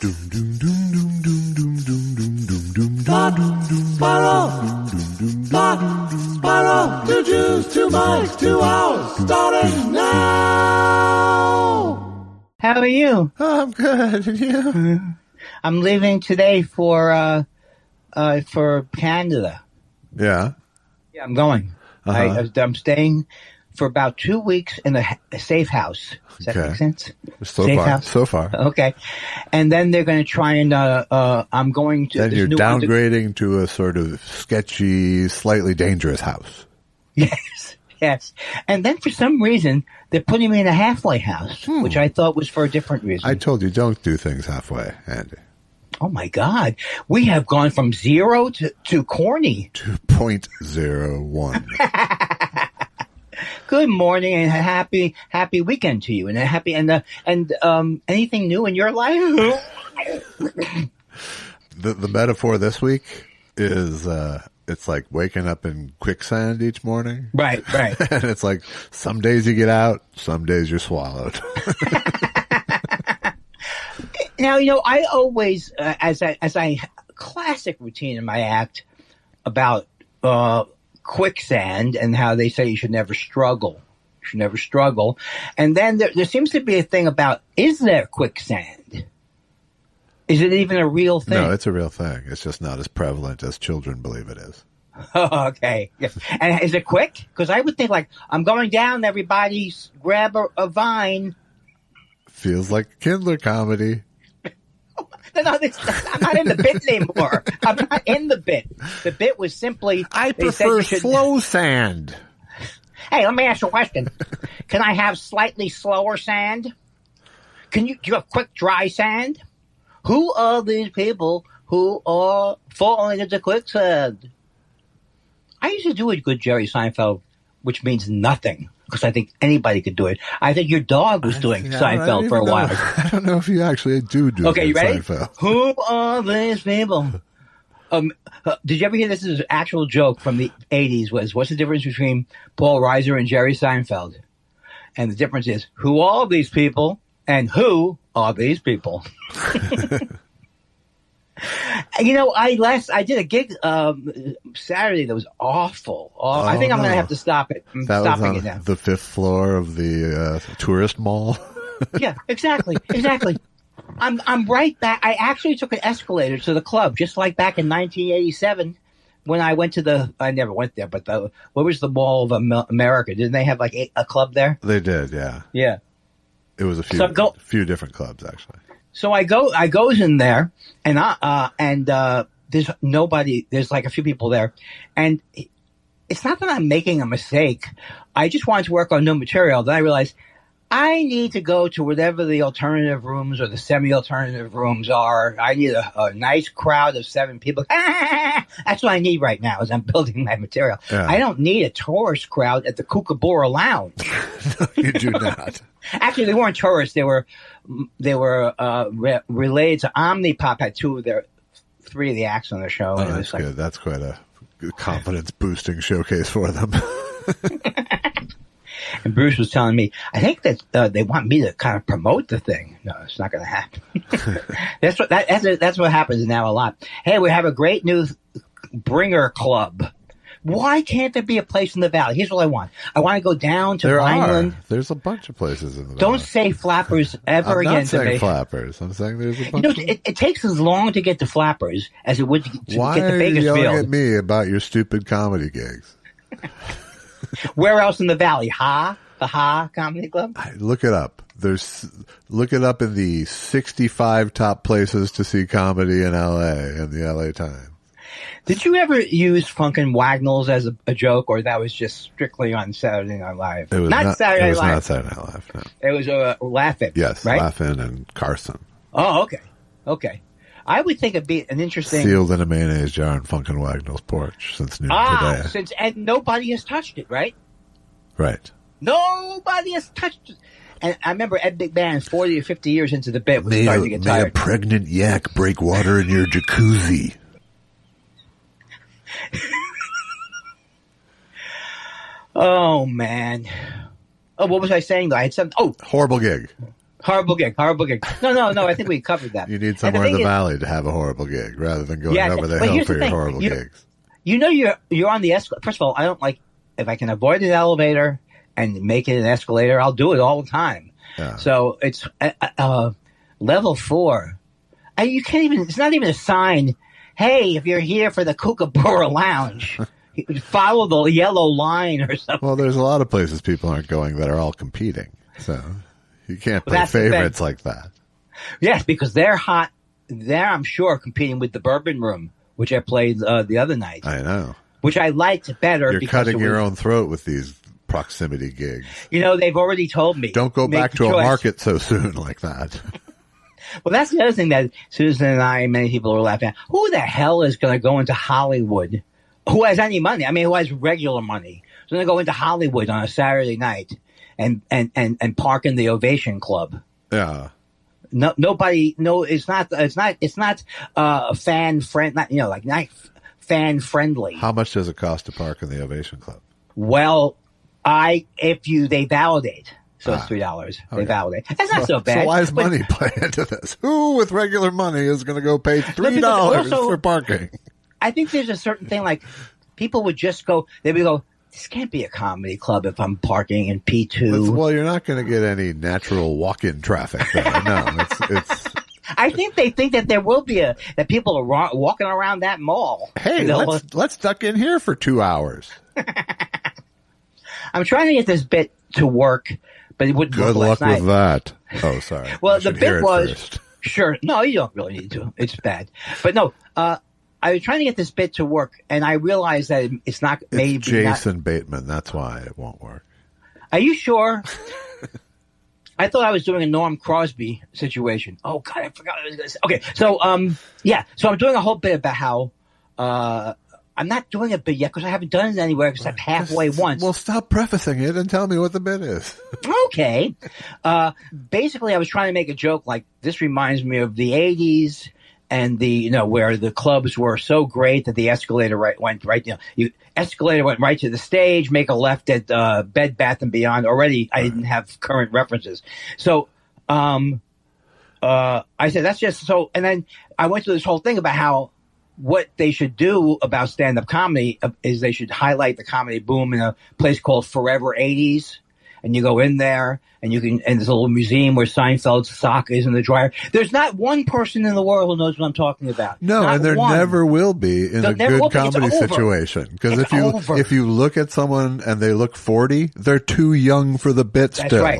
Spiral, 2 Jews, 2 mics, 2 hours, starting now. How are you? Oh, I'm good. And you? I'm leaving today for Canada. Yeah. Yeah, I'm going. I'm staying for about 2 weeks in a safe house. Does that make sense? So far. Okay. And then they're going to try and, I'm going to... Then you're downgrading to a sort of sketchy, slightly dangerous house. Yes. And then for some reason, they're putting me in a halfway house, which I thought was for a different reason. I told you, don't do things halfway, Andy. Oh, my God. We have gone from 0 to corny. To 0.01. Good morning and happy weekend to you, and anything new in your life? The metaphor this week is it's like waking up in quicksand each morning. Right. And it's like some days you get out, some days you're swallowed. Now, I always, as I classic routine in my act about quicksand and how they say you should never struggle. And then there seems to be a thing about, is there quicksand? Is it even a real thing? No, it's a real thing. It's just not as prevalent as children believe it is. Oh, okay. Yes. And is it quick? Because I would think, like, I'm going down, everybody grab a vine. Feels like Kindler comedy. No, I'm not in the bit anymore. I'm not in the bit. The bit was simply... I prefer slow sand. Hey, let me ask you a question. Can I have slightly slower sand? Do you have quick, dry sand? Who are these people who are falling into quicksand? I used to do a good Jerry Seinfeld, which means nothing, because I think anybody could do it. I think your dog was doing Seinfeld for a while. I don't know if you actually do okay, you ready? Seinfeld. Who are these people? Did you ever hear this? Is an actual joke from the 80s what's the difference between Paul Reiser and Jerry Seinfeld? And the difference is, who are these people and who are these people? I did a gig Saturday that was awful. I think I'm going to have to stop it. I'm stopping it now. The 5th floor of the tourist mall. Yeah, exactly. I'm right back. I actually took an escalator to the club, just like back in 1987 when I went to I never went there, but what was the Mall of America? Didn't they have like a club there? They did, yeah. Yeah. It was a few different clubs, actually. So I goes in there, and there's nobody. There's like a few people there, and it's not that I'm making a mistake. I just wanted to work on new material. Then I realized I need to go to whatever the alternative rooms or the semi-alternative rooms are. I need a nice crowd of 7 people. That's what I need right now as I'm building my material. Yeah. I don't need a tourist crowd at the Kookaburra Lounge. No, you do not. Actually, they weren't tourists. They were related to Omnipop. Had 3 of the acts on their show. Oh, that's good. That's quite a confidence-boosting showcase for them. And Bruce was telling me, I think that they want me to kind of promote the thing. No, it's not going to happen. That's what happens now a lot. Hey, we have a great new bringer club. Why can't there be a place in the Valley? Here's what I want. I want to go down to Vineland. There's a bunch of places in the Valley. Don't say Flappers ever again to me. I'm not saying Flappers. I'm saying there's a bunch. It takes as long to get to Flappers as it would to get to Bakersfield. Why are you yelling at me about your stupid comedy gigs? Where else in the Valley? The Ha Comedy Club? Look it up. Look it up in the 65 top places to see comedy in L.A. in the L.A. Times. Did you ever use Funkin' Wagnalls as a joke, or that was just strictly on Saturday Night Live? It was not Saturday Night Live. It was not Saturday Night Live, no. It was Laugh-In, yes, right? Laugh-In and Carson. Oh, okay. I would think it'd be an interesting... Sealed in a mayonnaise jar on Funkin' Wagnall's porch since noon today. And nobody has touched it, right? Right. Nobody has touched it. And I remember Ed McMahon, 40 or 50 years into the bit, was starting to get tired. May a pregnant yak break water in your jacuzzi. Oh, man. Oh, what was I saying, though? I had some... Oh. Horrible gig. Horrible gig. No. I think we covered that. You need somewhere in the valley to have a horrible gig rather than going over the hill for your horrible gigs. You know, you're on the escalator. First of all, I don't like, if I can avoid an elevator and make it an escalator, I'll do it all the time. Yeah. So it's level 4. You can't even, it's not even a sign. Hey, if you're here for the Kookaburra Lounge, follow the yellow line or something. Well, there's a lot of places people aren't going that are all competing. So you can't play favorites like that. Yes, because they're hot. They're, I'm sure, competing with the Bourbon Room, which I played the other night. I know. Which I liked better. You're cutting your own throat with these proximity gigs. You know, they've already told me. Don't go back to a market so soon like that. Well, that's the other thing that Susan and I and many people are laughing at. Who the hell is going to go into Hollywood? Who has any money? I mean, who has regular money? Who's going to go into Hollywood on a Saturday night and park in the Ovation Club? Yeah. No, nobody. No, it's not fan friend. Not fan friendly. How much does it cost to park in the Ovation Club? Well, they validate. So it's $3. Okay. They validate. That's not so bad. So why does money play into this? Who with regular money is going to go pay $3 for parking? I think there's a certain thing, like people would just go, they would go, this can't be a comedy club if I'm parking in P2. Well, you're not going to get any natural walk-in traffic there. No, it's. I think they think that there will be that people are walking around that mall. Hey, let's duck in here for 2 hours. I'm trying to get this bit to work, but it wouldn't work last night. Good luck with that. Oh, sorry. Well, the bit was sure. No, you don't really need to. It's bad, but no. I was trying to get this bit to work, and I realized that it's not. Maybe Jason Bateman. That's why it won't work. Are you sure? I thought I was doing a Norm Crosby situation. Oh God, I forgot what I was going to say. Okay, so yeah, so I'm doing a whole bit about how I'm not doing a bit yet because I haven't done it anywhere except halfway once. Well, stop prefacing it and tell me what the bit is. Okay, basically, I was trying to make a joke like this reminds me of the '80s. And where the clubs were so great that the escalator went right to the stage, make a left at Bed Bath and Beyond. Already, I didn't have current references. So, I said, that's just so, and then I went through this whole thing about how what they should do about stand-up comedy is they should highlight the comedy boom in a place called Forever 80s. And you go in there, and there's a little museum where Seinfeld's sock is in the dryer. There's not one person in the world who knows what I'm talking about. No, not and there one. Never will be in a good comedy situation. Because if you look at someone and they look 40, they're too young for the bit still. That's right.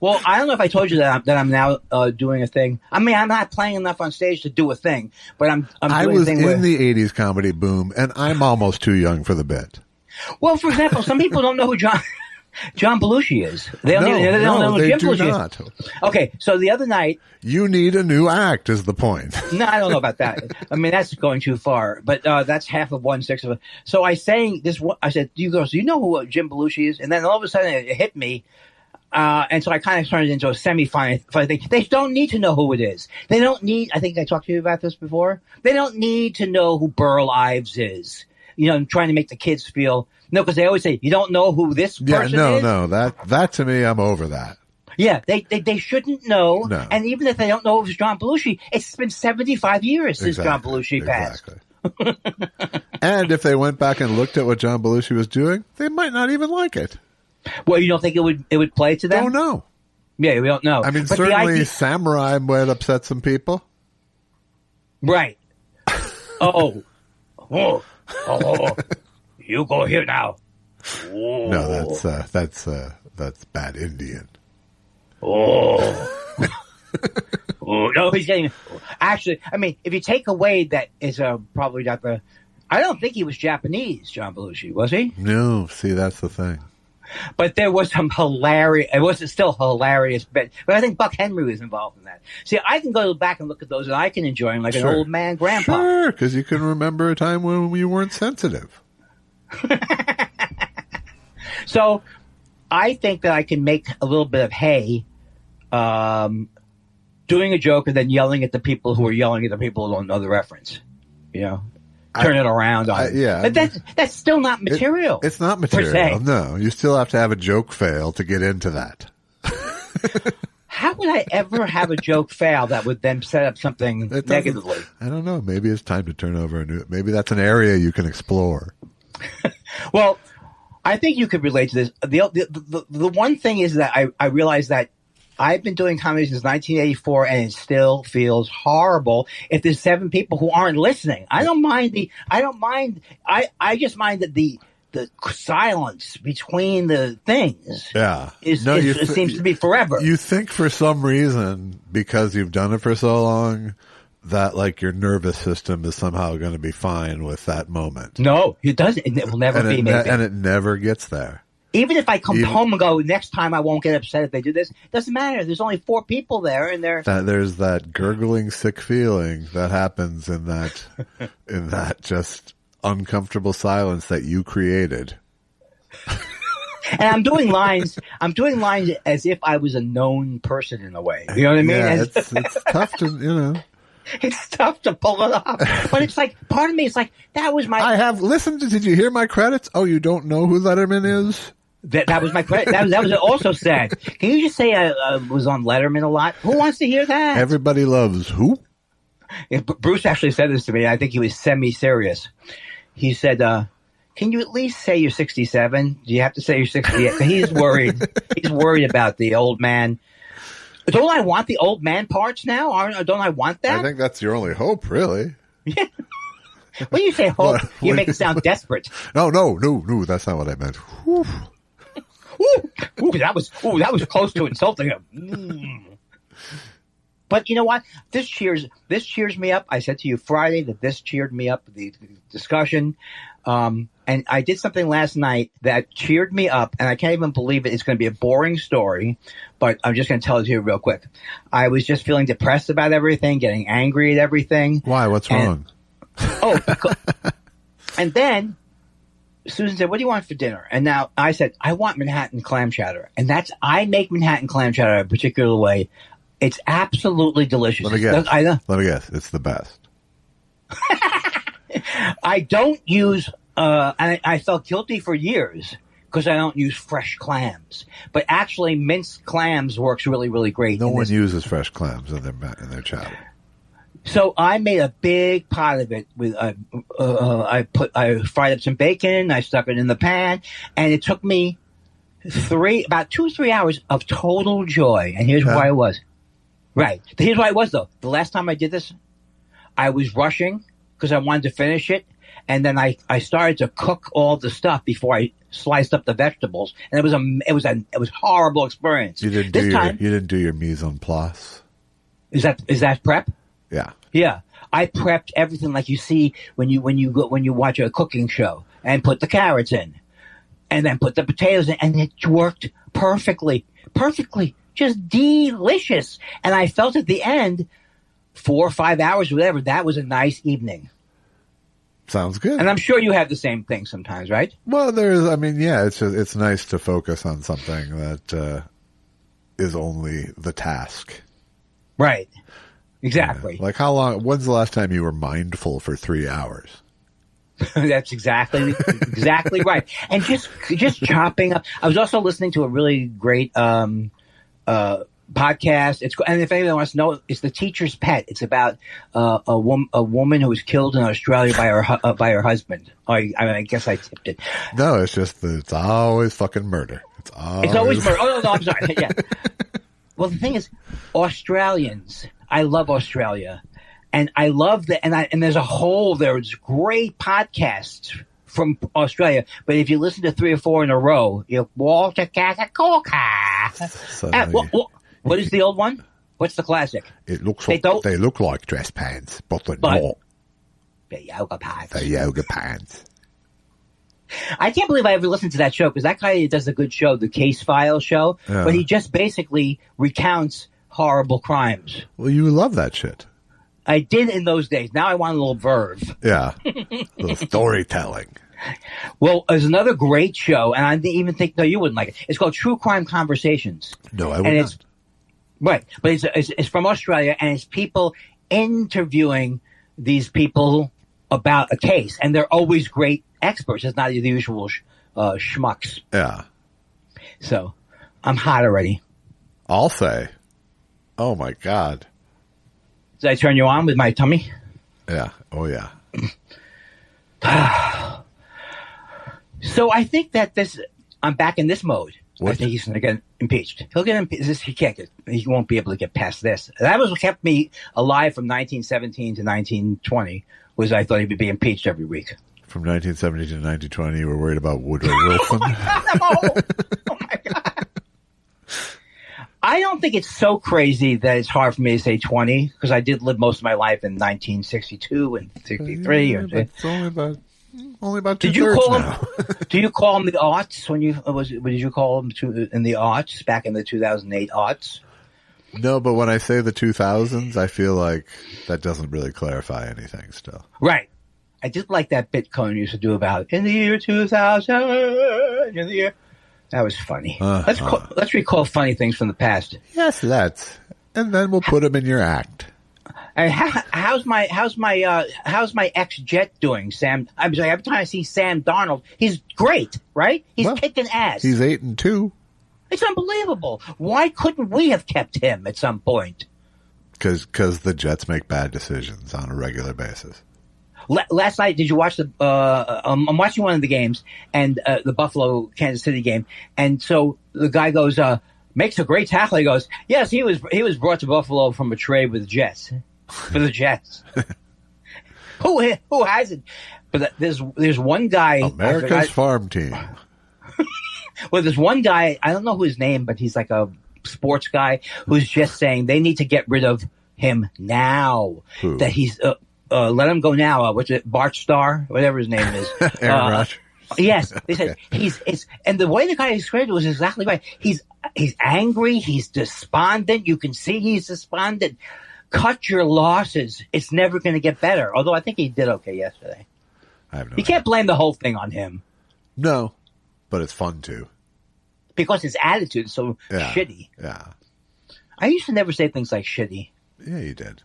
Well, I don't know if I told you that I'm now doing a thing. I mean, I'm not playing enough on stage to do a thing, but I'm doing I was in the 80s comedy boom, and I'm almost too young for the bit. Well, for example, some people don't know who John Belushi is. They don't know who Jim Belushi is. Okay, so the other night... You need a new act is the point. No, I don't know about that. I mean, that's going too far. But that's half of 1/6 of it. So I sang this one. I said, you girls, do you know who Jim Belushi is? And then all of a sudden it hit me. And so I kind of turned it into a semi-final thing. They don't need to know who it is. They don't need... I think I talked to you about this before. They don't need to know who Burl Ives is. I'm trying to make the kids feel because they always say you don't know who this person is. No, that to me, I'm over that. Yeah, they shouldn't know. No. And even if they don't know it was John Belushi, it's been 75 years since John Belushi passed. Exactly. And if they went back and looked at what John Belushi was doing, they might not even like it. Well, you don't think it would play to them? Don't know. Yeah, we don't know. I mean, but certainly Samurai might upset some people. Right. Oh, you go here now. Oh. No, that's bad Indian. Oh. Oh, no, he's getting. Actually, I mean, if you take away that is probably not the. I don't think he was Japanese, John Belushi, was he? No, see, that's the thing. But there was some hilarious. It wasn't still hilarious, but I think Buck Henry was involved in that. See, I can go back and look at those, and I can enjoy them like an old man grandpa. Sure, because you can remember a time when you weren't sensitive. So, I think that I can make a little bit of hay, doing a joke and then yelling at the people who are yelling at the people who don't know the reference. Turn it around on yeah. But that's still not material. It's not material. No, you still have to have a joke fail to get into that. How would I ever have a joke fail that would then set up something negatively? I don't know. Maybe it's time to turn over maybe that's an area you can explore. Well, I think you could relate to this. The one thing is that I realize that I've been doing comedy since 1984, and it still feels horrible if there's 7 people who aren't listening. I just mind that the silence between the things. Yeah. It seems to be forever. You think for some reason, because you've done it for so long, that like your nervous system is somehow going to be fine with that moment. No, it doesn't. It will never be. And it never gets there. Even if I come home and go, next time I won't get upset if they do this, doesn't matter. There's only 4 people there, and there's that gurgling, sick feeling that happens in that just uncomfortable silence that you created. And I'm doing lines as if I was a known person in a way. You know what I mean? Yeah, it's tough to, It's tough to pull it off. But it's like, part of me is like, that was my... I have listened to, did you hear my credits? Oh, you don't know who Letterman is? That was my credit. That was also sad. Can you just say I was on Letterman a lot? Who wants to hear that? Everybody loves who? Yeah, Bruce actually said this to me. I think he was semi-serious. He said, can you at least say you're 67? Do you have to say you're 68? He's worried. He's worried about the old man. Don't I want the old man parts now? Don't I want that? I think that's your only hope, really. Yeah. When you say hope, you make it sound desperate. No, that's not what I meant. Whew. Ooh, that was close to insulting him. But you know what? This cheers me up. I said to you Friday that this cheered me up, the discussion. And I did something last night that cheered me up, and I can't even believe it. It's going to be a boring story, but I'm just going to tell it to you real quick. I was just feeling depressed about everything, getting angry at everything. Why? What's wrong? And then Susan said, "What do you want for dinner?" And now I said, "I want Manhattan clam chowder." And I make Manhattan clam chowder a particular way. It's absolutely delicious. Let me guess. It's the best. I don't use, and I felt guilty for years because I don't use fresh clams. But actually, minced clams works really, really great. No one uses fresh clams in their chowder. So I made a big pot of it with I fried up some bacon, I stuck it in the pan, and it took me about 2 or 3 hours of total joy. And here's why it was. Right. Here's why it was, though. The last time I did this, I was rushing because I wanted to finish it, and then I started to cook all the stuff before I sliced up the vegetables, and it was a horrible experience. You didn't do your mise en place. Is that prep? Yeah. Yeah. I prepped everything like you see when you watch a cooking show, and put the carrots in, and then put the potatoes in, and it worked perfectly, just delicious. And I felt at the end, 4 or 5 hours, whatever, that was a nice evening. Sounds good. And I'm sure you have the same thing sometimes, right? Well, it's nice to focus on something that is only the task. Right. Exactly. Yeah. Like when's the last time you were mindful for 3 hours? That's exactly right. And just chopping up. I was also listening to a really great podcast. And if anyone wants to know, it's The Teacher's Pet. It's about a woman who was killed in Australia by her husband. I guess I tipped it. No, it's just that it's always fucking murder. It's always murder. Oh no, I'm sorry. Yeah. Well, the thing is, Australians. I love Australia, and I love that. And there's great podcasts from Australia. But if you listen to 3 or 4 in a row, you'll Walter Catacoca. What is the old one? What's the classic? It looks like they look like dress pants, but they're not. They're yoga pants. They're yoga pants. I can't believe I ever listened to that show, because that guy does a good show, the Case File show, but he just basically recounts horrible crimes. Well, you love that shit. I did in those days. Now I want a little verve. Yeah. A little storytelling. Well, there's another great show, and I didn't even think, no, you wouldn't like it. It's called True Crime Conversations. No, I would not. Right, but it's from Australia, and it's people interviewing these people about a case, and they're always great experts. It's not the usual schmucks. Yeah. So, I'm hot already. I'll say. Oh, my God. Did I turn you on with my tummy? Yeah. Oh, yeah. So I think that I'm back in this mode. What? I think he's going to get impeached. He'll get impeached. He won't be able to get past this. That was what kept me alive from 1917 to 1920, was I thought he would be impeached every week. From 1970 to 1920, you were worried about Woodrow Wilson? Oh, my God. I don't think it's so crazy that it's hard for me to say 20, because I did live most of my life in 1962 and 63. Yeah, but it's only about Did you call now. them? Do you call them the aughts when you did you call them in the aughts back in the 2008 aughts? No, but when I say the 2000s, I feel like that doesn't really clarify anything still. Right. I did like that bit Conan used to do about in the year 2000. In the year. That was funny. Let's recall funny things from the past. Yes, let's. And then we'll put them in your act. And how's my ex-Jet doing, Sam? I'm sorry, every time I see Sam Darnold, he's great, right? He's kicking ass. He's 8-2. It's unbelievable. Why couldn't we have kept him at some point? Because the Jets make bad decisions on a regular basis. Last night, did you watch I'm watching one of the games, and the Buffalo Kansas City game, and so the guy goes, makes a great tackle. He goes, yes, he was brought to Buffalo from a trade with the Jets, for the Jets. Who hasn't? But there's one guy, America's farm team. Well, there's one guy, I don't know who his name, but he's like a sports guy who's just saying they need to get rid of him now. Who? That he's let him go now. What's it? Bart Starr, whatever his name is. Aaron Rodgers. Yes, they said and the way the guy described it was exactly right. He's angry. He's despondent. You can see he's despondent. Cut your losses. It's never going to get better. Although I think he did okay yesterday. I have no You can't blame the whole thing on him. No, but it's fun too. Because his attitude is so shitty. Yeah. I used to never say things like shitty. Yeah, you did.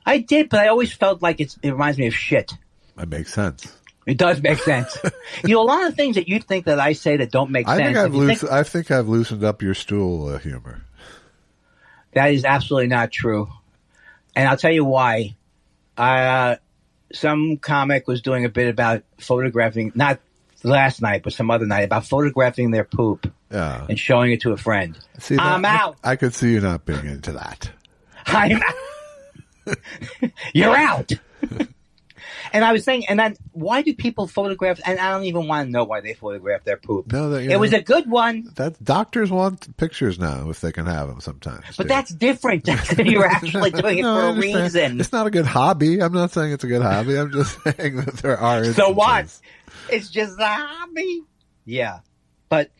I did, but I always felt like it reminds me of shit. That makes sense. It does make sense. A lot of things that you think that I say that don't make sense. I think I've loosened up your stool humor. That is absolutely not true. And I'll tell you why. Some comic was doing a bit about photographing, not last night, but some other night, about photographing their poop and showing it to a friend. See, I'm out. I could see you not being into that. I'm out. You're out. And I was saying, and then why do people photograph? And I don't even want to know why they photograph their poop. No, it was a good one. Doctors want pictures now if they can have them sometimes. But that's different. You're actually doing it for a reason. It's not a good hobby. I'm not saying it's a good hobby. I'm just saying that there are instances. So what? It's just a hobby. Yeah. But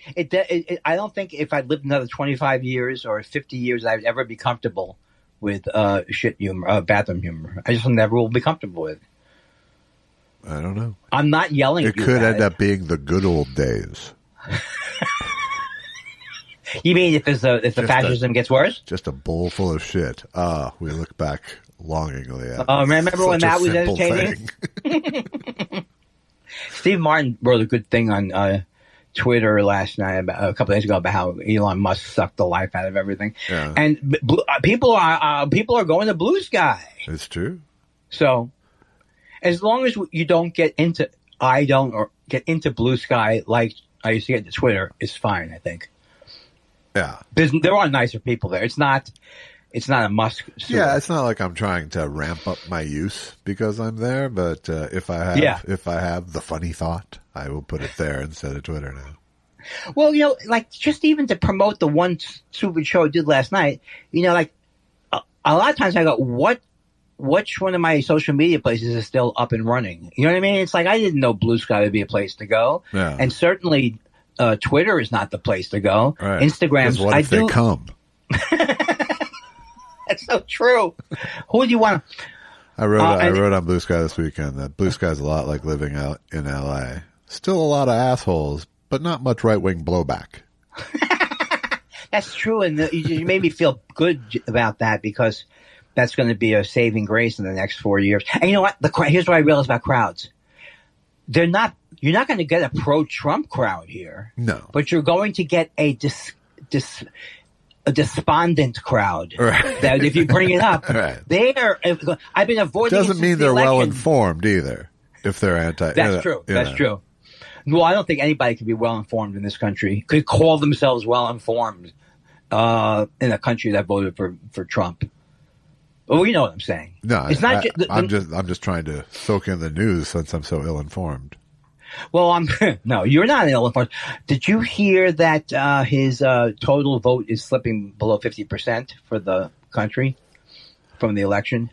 I don't think if I lived another 25 years or 50 years, I'd ever be comfortable with shit humor, bathroom humor. I just never will be comfortable with it. I don't know. I'm not yelling at you. It could end up being the good old days. You mean if the fascism gets worse? Just a bowl full of shit. We look back longingly at remember when that was entertaining? Steve Martin wrote a good thing on Twitter last night, a couple days ago, about how Elon Musk sucked the life out of everything. Yeah. And people are going to blue sky. It's true. So as long as you don't get into, get into blue sky like I used to get into Twitter, it's fine, I think. Yeah. There are nicer people there. It's not a Musk suit. Yeah, it's not like I'm trying to ramp up my use because I'm there, but if I have the funny thought, I will put it there instead of Twitter now. Well, like just even to promote the one stupid show I did last night, like a lot of times I go, which one of my social media places is still up and running? You know what I mean? It's like I didn't know Blue Sky would be a place to go. Yeah. And certainly Twitter is not the place to go. Right. Instagram's. What if they come? That's so true. Who do you want? I wrote on Blue Sky this weekend that Blue Sky's a lot like living out in L.A. Still a lot of assholes, but not much right-wing blowback. That's true, and you made me feel good about that because that's going to be a saving grace in the next 4 years. And you know what? Here's what I realized about crowds. You're not going to get a pro-Trump crowd here. No. But you're going to get a a despondent crowd. Right. That if you bring it up, right. I've been avoiding. Doesn't mean they're well informed either. If they're anti, that's true. That's true. Well, I don't think anybody could be well informed in this country. Could call themselves well informed in a country that voted for Trump. Well, you know what I'm saying. No, it's not. I'm just trying to soak in the news since I'm so ill informed. Well, no, you're not ill informed. Did you hear that his total vote is slipping below 50% for the country from the election?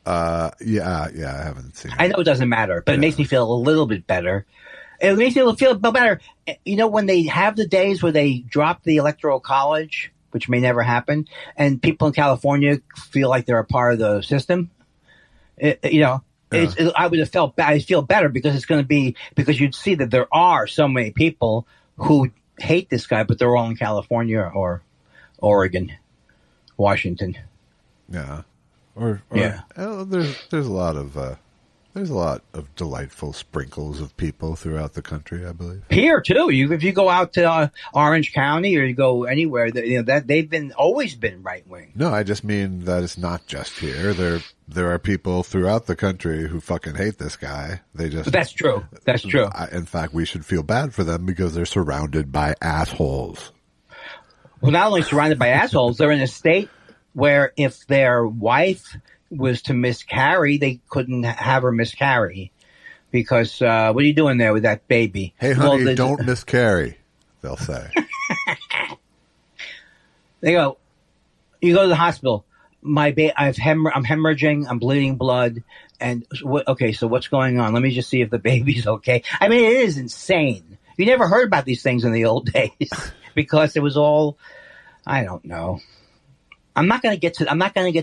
Yeah, I haven't seen it. I know it doesn't matter, but it makes me feel a little bit better. It makes me feel better. You know, when they have the days where they drop the Electoral College, which may never happen, and people in California feel like they're a part of the system, I would have felt bad. I feel better because it's going to be, because you'd see that there are so many people who hate this guy, but they're all in California or Oregon, Washington. Yeah. There's a lot of delightful sprinkles of people throughout the country, I believe. Here too, if you go out to Orange County or you go anywhere, that they've always been right wing. No, I just mean that it's not just here. There are people throughout the country who fucking hate this guy. That's true. That's true. In fact, we should feel bad for them because they're surrounded by assholes. Well, not only surrounded by assholes, they're in a state where if their wife was to miscarry, they couldn't have her miscarry because what are you doing there with that baby? Hey, honey, don't miscarry, they'll say. They go, you go to the hospital. I'm hemorrhaging. I'm bleeding blood. And okay, so what's going on? Let me just see if the baby's okay. I mean, it is insane. You never heard about these things in the old days because it was all, I don't know. I'm not going to get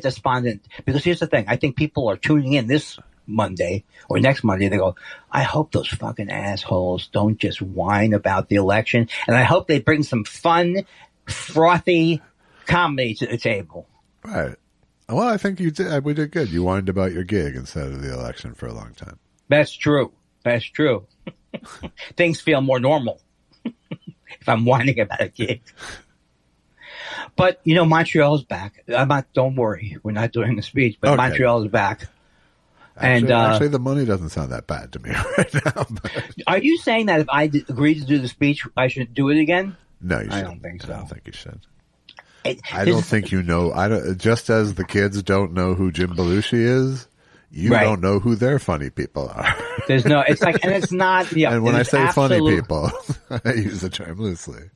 despondent because here's the thing. I think people are tuning in this Monday or next Monday. They go, I hope those fucking assholes don't just whine about the election. And I hope they bring some fun, frothy comedy to the table. Right. Well, I think you did. We did good. You whined about your gig instead of the election for a long time. That's true. That's true. Things feel more normal if I'm whining about a gig. But, Montreal's back. Don't worry. We're not doing the speech, but okay. Montreal is back. Actually, the money doesn't sound that bad to me right now. But. Are you saying that if I agree to do the speech, I should do it again? No, you shouldn't. I don't think so. I don't think you should. I don't think you know. Just as the kids don't know who Jim Belushi is, you don't know who their funny people are. There's no. It's like, and it's not. Yeah. And when I say funny people, I use the term loosely.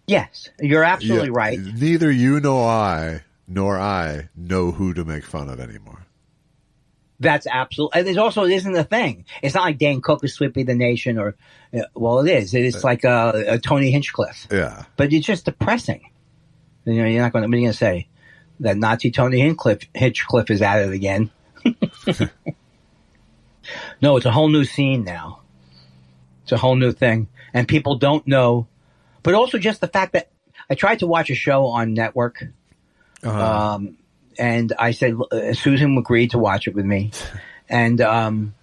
Yes, you're absolutely right. Neither you nor I know who to make fun of anymore. That's absolutely. And it isn't a thing. It's not like Dan Cook is Sweeping the Nation or, well, it is. It's like a Tony Hinchcliffe. Yeah. But it's just depressing. You're not going to, what are you going to say? That Nazi Tony Hinchcliffe is at it again. No, it's a whole new scene now. It's a whole new thing. And people don't know. But also just the fact that I tried to watch a show on network. And I said, Susan agreed to watch it with me. And I'm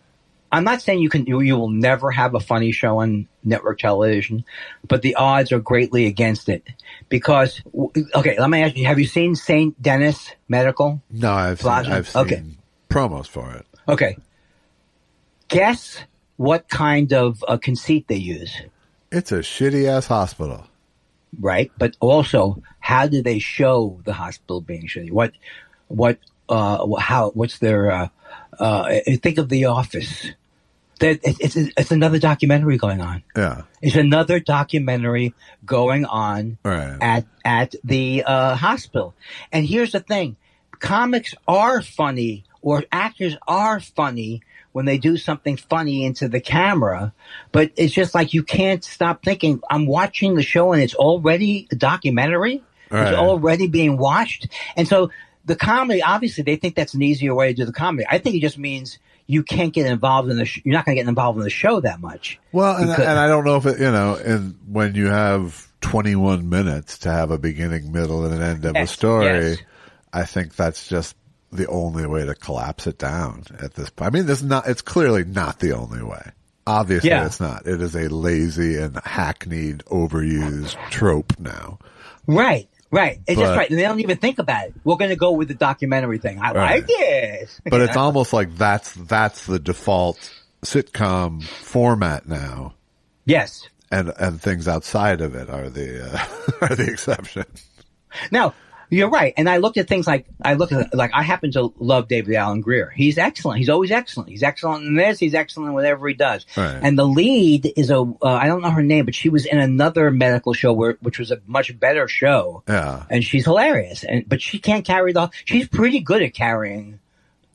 not saying you will never have a funny show on network television, but the odds are greatly against it. Because, okay, let me ask you, have you seen St. Dennis Medical? No, I've seen promos for it. Okay. Guess what kind of conceit they use. It's a shitty-ass hospital. Right, but also, how do they show the hospital being shitty? What's their, think of The Office. It's another documentary going on. Yeah. It's another documentary going on at the hospital. And here's the thing. Comics are funny, or actors are funny when they do something funny into the camera, but it's just like you can't stop thinking, I'm watching the show and it's already a documentary. Right. It's already being watched. And so the comedy, obviously they think that's an easier way to do the comedy. I think it just means you can't get involved in you're not going to get involved in the show that much. Well, and I don't know if it, and when you have 21 minutes to have a beginning, middle, and an end of a story, I think that's just the only way to collapse it down at this point. I mean, it's clearly not the only way. Obviously, it's not. It is a lazy and hackneyed, overused trope now. Right. It's just right. And they don't even think about it. We're going to go with the documentary thing. I like it. But it's almost like that's the default sitcom format now. Yes. And things outside of it are the exception. Now, you're right. And I looked at things like I happen to love David Alan Grier. He's excellent. He's always excellent. He's excellent in this. He's excellent in whatever he does. Right. And the lead is I don't know her name, but she was in another medical show which was a much better show. Yeah. And she's hilarious. But she can't carry she's pretty good at carrying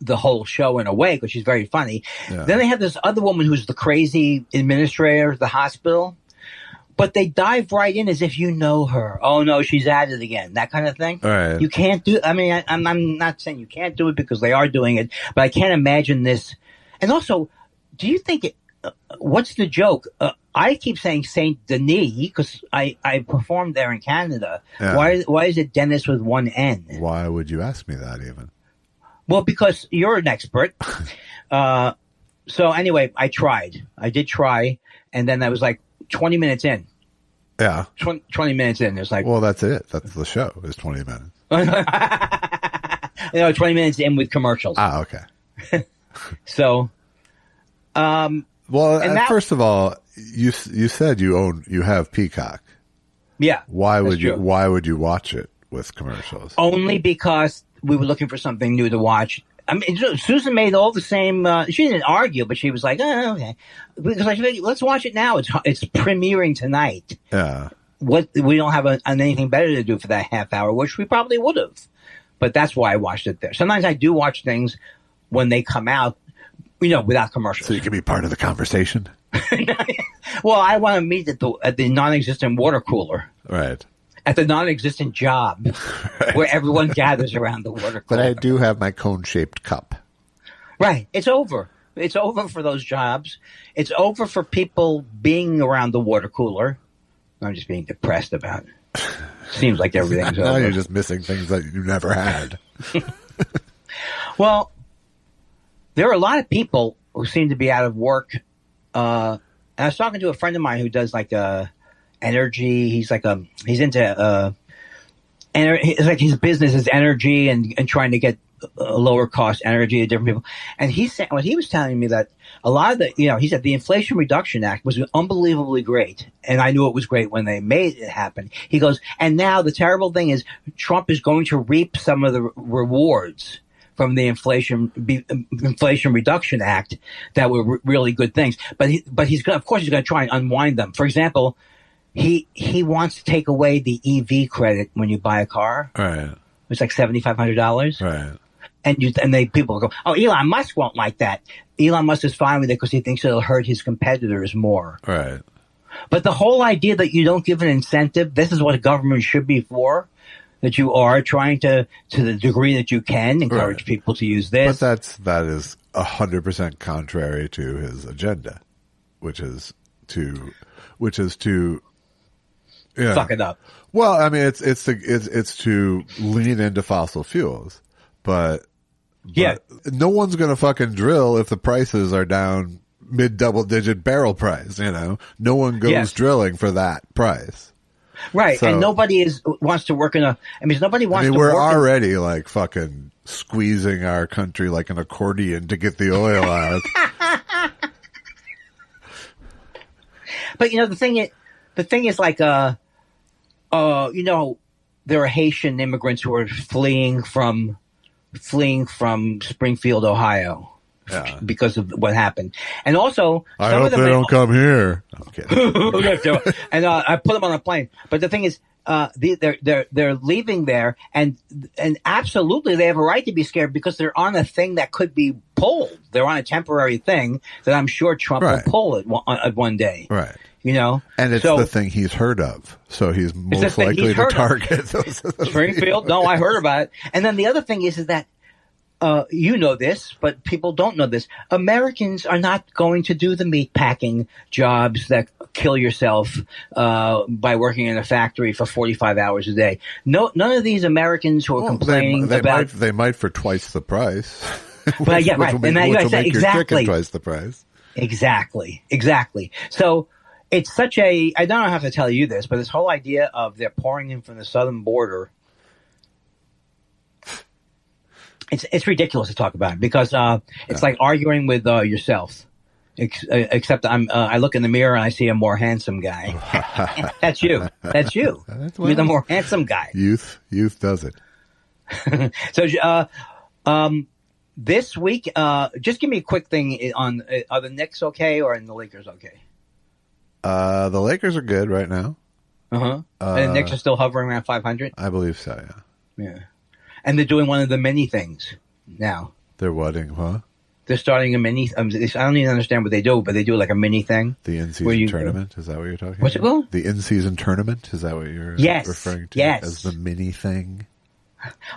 the whole show in a way because she's very funny. Yeah. Then they have this other woman who's the crazy administrator of the hospital. But they dive right in as if you know her. Oh no, she's at it again. That kind of thing. Right. You can't do. I mean, I'm not saying you can't do it because they are doing it, but I can't imagine this. And also, do you think what's the joke? I keep saying Saint Denis because I performed there in Canada. Yeah. Why is it Dennis with one N? Why would you ask me that even? Well, because you're an expert. So anyway, I did try, and then I was like 20 minutes in. Yeah. 20 minutes in. It's like, well, that's it. That's the show is 20 minutes. 20 minutes in with commercials. Ah, okay. So, well, first of all, you said you have Peacock. Yeah. Why would you watch it with commercials? Only because we were looking for something new to watch. I mean, Susan made all the same. She didn't argue, but she was like, "Oh, okay." Because I said, let's watch it now. It's premiering tonight. Yeah. We don't have anything better to do for that half hour, which we probably would have. But that's why I watched it there. Sometimes I do watch things when they come out, without commercials. So you can be part of the conversation. Well, I want to meet at the non-existent water cooler. Right. At the non-existent job where everyone gathers around the water cooler. But I do have my cone-shaped cup. Right. It's over. It's over for those jobs. It's over for people being around the water cooler. I'm just being depressed about it. Seems like everything's over. Now you're just missing things that you never had. Well, there are a lot of people who seem to be out of work. And I was talking to a friend of mine who does like energy. He's into it's like his business is energy and trying to get lower cost energy to different people. And he was telling me that a lot of he said the Inflation Reduction Act was unbelievably great. And I knew it was great when they made it happen. He goes, and now the terrible thing is Trump is going to reap some of the rewards from the Inflation Reduction Act that were really good things. But he's going to try and unwind them. For example, he wants to take away the EV credit when you buy a car. Right. It's like $7,500. Right. And people go, oh, Elon Musk won't like that. Elon Musk is fine with it because he thinks it'll hurt his competitors more. Right. But the whole idea that you don't give an incentive, this is what a government should be for, that you are trying to the degree that you can, encourage people to use this. But that is 100% contrary to his agenda, which is to fuck it up. Well, I mean, it's to lean into fossil fuels, but no one's going to fucking drill if the prices are down mid double digit barrel price. No one goes drilling for that price. Right. So, and nobody wants to work nobody wants to work. We're already like fucking squeezing our country like an accordion to get the oil out. But the thing is like, there are Haitian immigrants who are fleeing from Springfield, Ohio, because of what happened. And also, I hope they don't come here. I'm kidding. And I put them on a plane. But the thing is, they're leaving there, and absolutely they have a right to be scared because they're on a thing that could be pulled. They're on a temporary thing that I'm sure Trump will pull at one day. Right. And it's the thing he's heard of, so he's most likely to target those Springfield. No, I heard about it. And then the other thing is that this, but people don't know this. Americans are not going to do the meat packing jobs that kill yourself by working in a factory for 45 hours a day. No, none of these Americans who are complaining about they might for twice the price. Right. And make exactly your chicken twice the price. Exactly. So it's such I don't have to tell you this, but this whole idea of they're pouring in from the southern border, it's ridiculous to talk about because it's like arguing with yourself. Except I look in the mirror and I see a more handsome guy. That's you. You're the more handsome guy. Youth does it. So, this week, just give me a quick thing on, are the Knicks okay or are the Lakers okay? The Lakers are good right now. And the Knicks are still hovering around 500? I believe so, yeah. Yeah. And they're doing one of the many things now. They're whating, huh? They're starting a mini, I don't even understand what they do, but they do like a mini thing. The in-season tournament? Is that what you're talking about? What's it called? The in-season tournament? Is that what you're referring to? Yes. As the mini thing?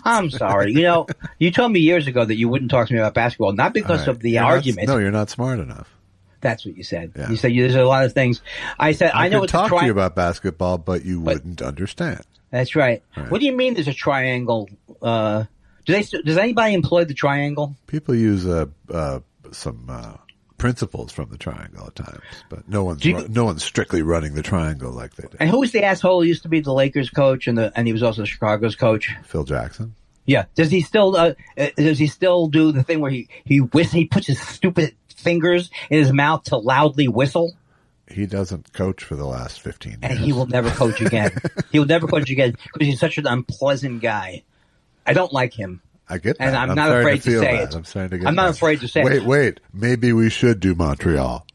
I'm sorry. You told me years ago that you wouldn't talk to me about basketball, not because of the argument. No, you're not smart enough. That's what you said. Yeah. You said there's a lot of things. I said I know could talk to you about basketball, but you wouldn't understand. That's right. What do you mean? There's a triangle? Does anybody employ the triangle? People use some principles from the triangle at times, but no one's strictly running the triangle like they do. And who was the asshole who used to be the Lakers coach and he was also the Chicago's coach? Phil Jackson. Yeah. Does he still do the thing where he puts his stupid fingers in his mouth to loudly whistle? He doesn't coach for the last 15 years. And he will never coach again. He will never coach again because he's such an unpleasant guy. I don't like him. I get that. And I'm not afraid to say it. I'm not afraid to say it. Wait. Maybe we should do Montreal.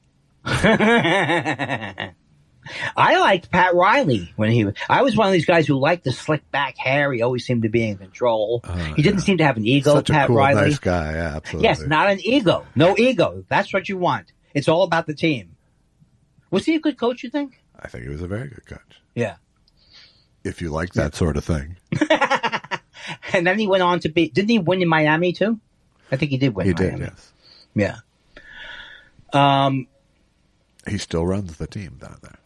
I liked Pat Riley when I was one of these guys who liked the slick back hair. He always seemed to be in control. He didn't seem to have an ego, Such Pat a cool, Riley. nice guy. Yeah, absolutely. Yes, not an ego. No ego. That's what you want. It's all about the team. Was he a good coach, you think? I think he was a very good coach. Yeah. If you like that sort of thing. And then he went on to didn't he win in Miami too? I think he did win in Miami. He did, yes. Yeah. He still runs the team down there.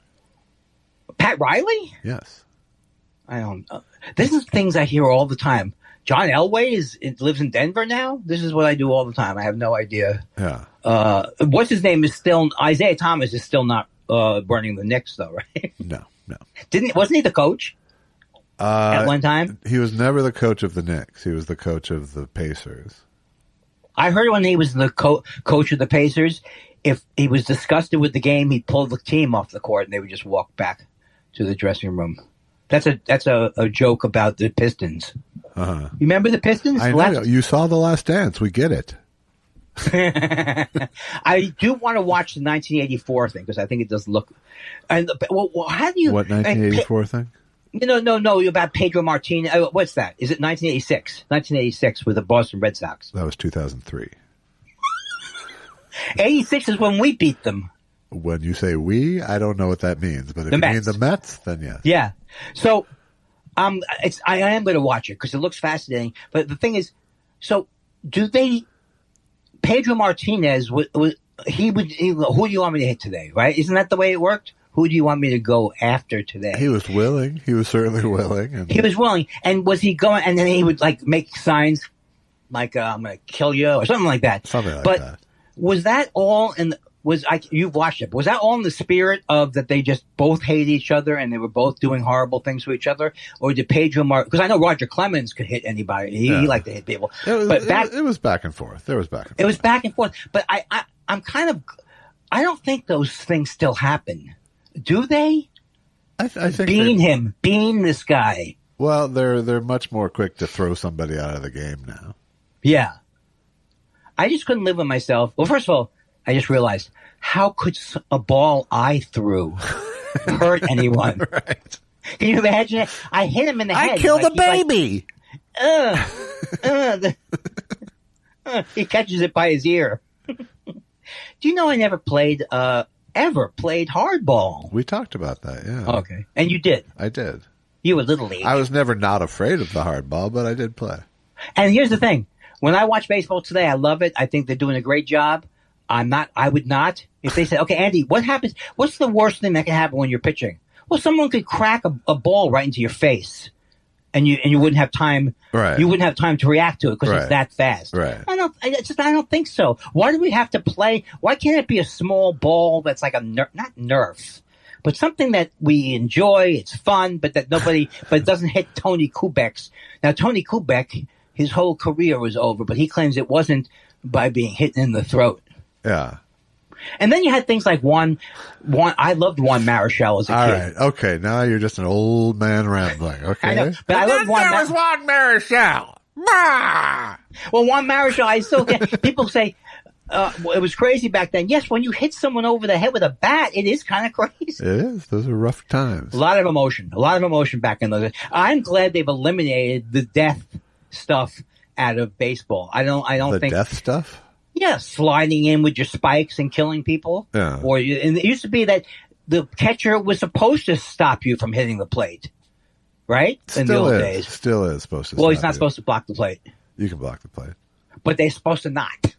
Pat Riley? Yes. I don't know. This is things I hear all the time. John Elway lives in Denver now? This is what I do all the time. I have no idea. Yeah. What's his name is still, Isaiah Thomas is still not burning the Knicks though, right? No. Wasn't he the coach? At one time? He was never the coach of the Knicks. He was the coach of the Pacers. I heard when he was the coach of the Pacers, if he was disgusted with the game, he'd pull the team off the court and they would just walk back to the dressing room. That's a joke about the Pistons. Uh-huh. You remember the Pistons? I know. You saw The Last Dance. We get it. I do want to watch the 1984 thing because I think it does look. And how do you? What 1984 thing? No, about Pedro Martinez. What's that? Is it 1986? 1986 with the Boston Red Sox. That was 2003. 86 is when we beat them. When you say we, I don't know what that means. But if you mean the Mets, then yes. Yeah. So, I am going to watch it because it looks fascinating. But the thing is, so do they? Pedro Martinez, who do you want me to hit today? Right? Isn't that the way it worked? Who do you want me to go after today? He was willing. He was certainly willing. He was willing. And was he going, and then he would make signs like, I'm going to kill you or something like that. Something like that. Was that all you've watched it, but was that all in the spirit of that they just both hate each other and they were both doing horrible things to each other? Or did Pedro because I know Roger Clemens could hit anybody. He liked to hit people. It was back and forth. There was back and forth. It was back and forth. But I'm kind of, I don't think those things still happen. Do they? I think being this guy. Well, they're much more quick to throw somebody out of the game now. Yeah. I just couldn't live with myself. Well, first of all, I just realized, how could a ball I threw hurt anyone? Right. Can you imagine it? I hit him in the head. I killed a baby. He catches it by his ear. Do you know I never played hardball? We talked about that, yeah. Okay. And you did? I did. You were Little League. I was never not afraid of the hardball, but I did play. And here's the thing. When I watch baseball today, I love it. I think they're doing a great job. I would not. If they said, okay, Andy, what happens? What's the worst thing that can happen when you're pitching? Well, someone could crack a ball right into your face. and you wouldn't have time. Right. You wouldn't have time to react to it because it's that fast. Right. I don't think so. Why do we have to play? Why can't it be a small ball that's like not Nerf, but something that we enjoy? It's fun, but but it doesn't hit Tony Kubek's. Now, Tony Kubek, his whole career was over, but he claims it wasn't by being hit in the throat. Yeah. And then you had things like one. I loved Juan Marichal as a kid. All right. Okay. Now you're just an old man rambling. Okay. I know. But I loved Juan Marichal. Well, Juan Marichal, I still get, people say, it was crazy back then. Yes, when you hit someone over the head with a bat, it is kind of crazy. It is. Those are rough times. A lot of emotion back in those days. I'm glad they've eliminated the death stuff out of baseball. I don't think the death stuff. Yeah, sliding in with your spikes and killing people. Yeah. And it used to be that the catcher was supposed to stop you from hitting the plate, right? In the old days. Still is supposed to. Well, he's not supposed to block the plate. You can block the plate, but they're supposed to not.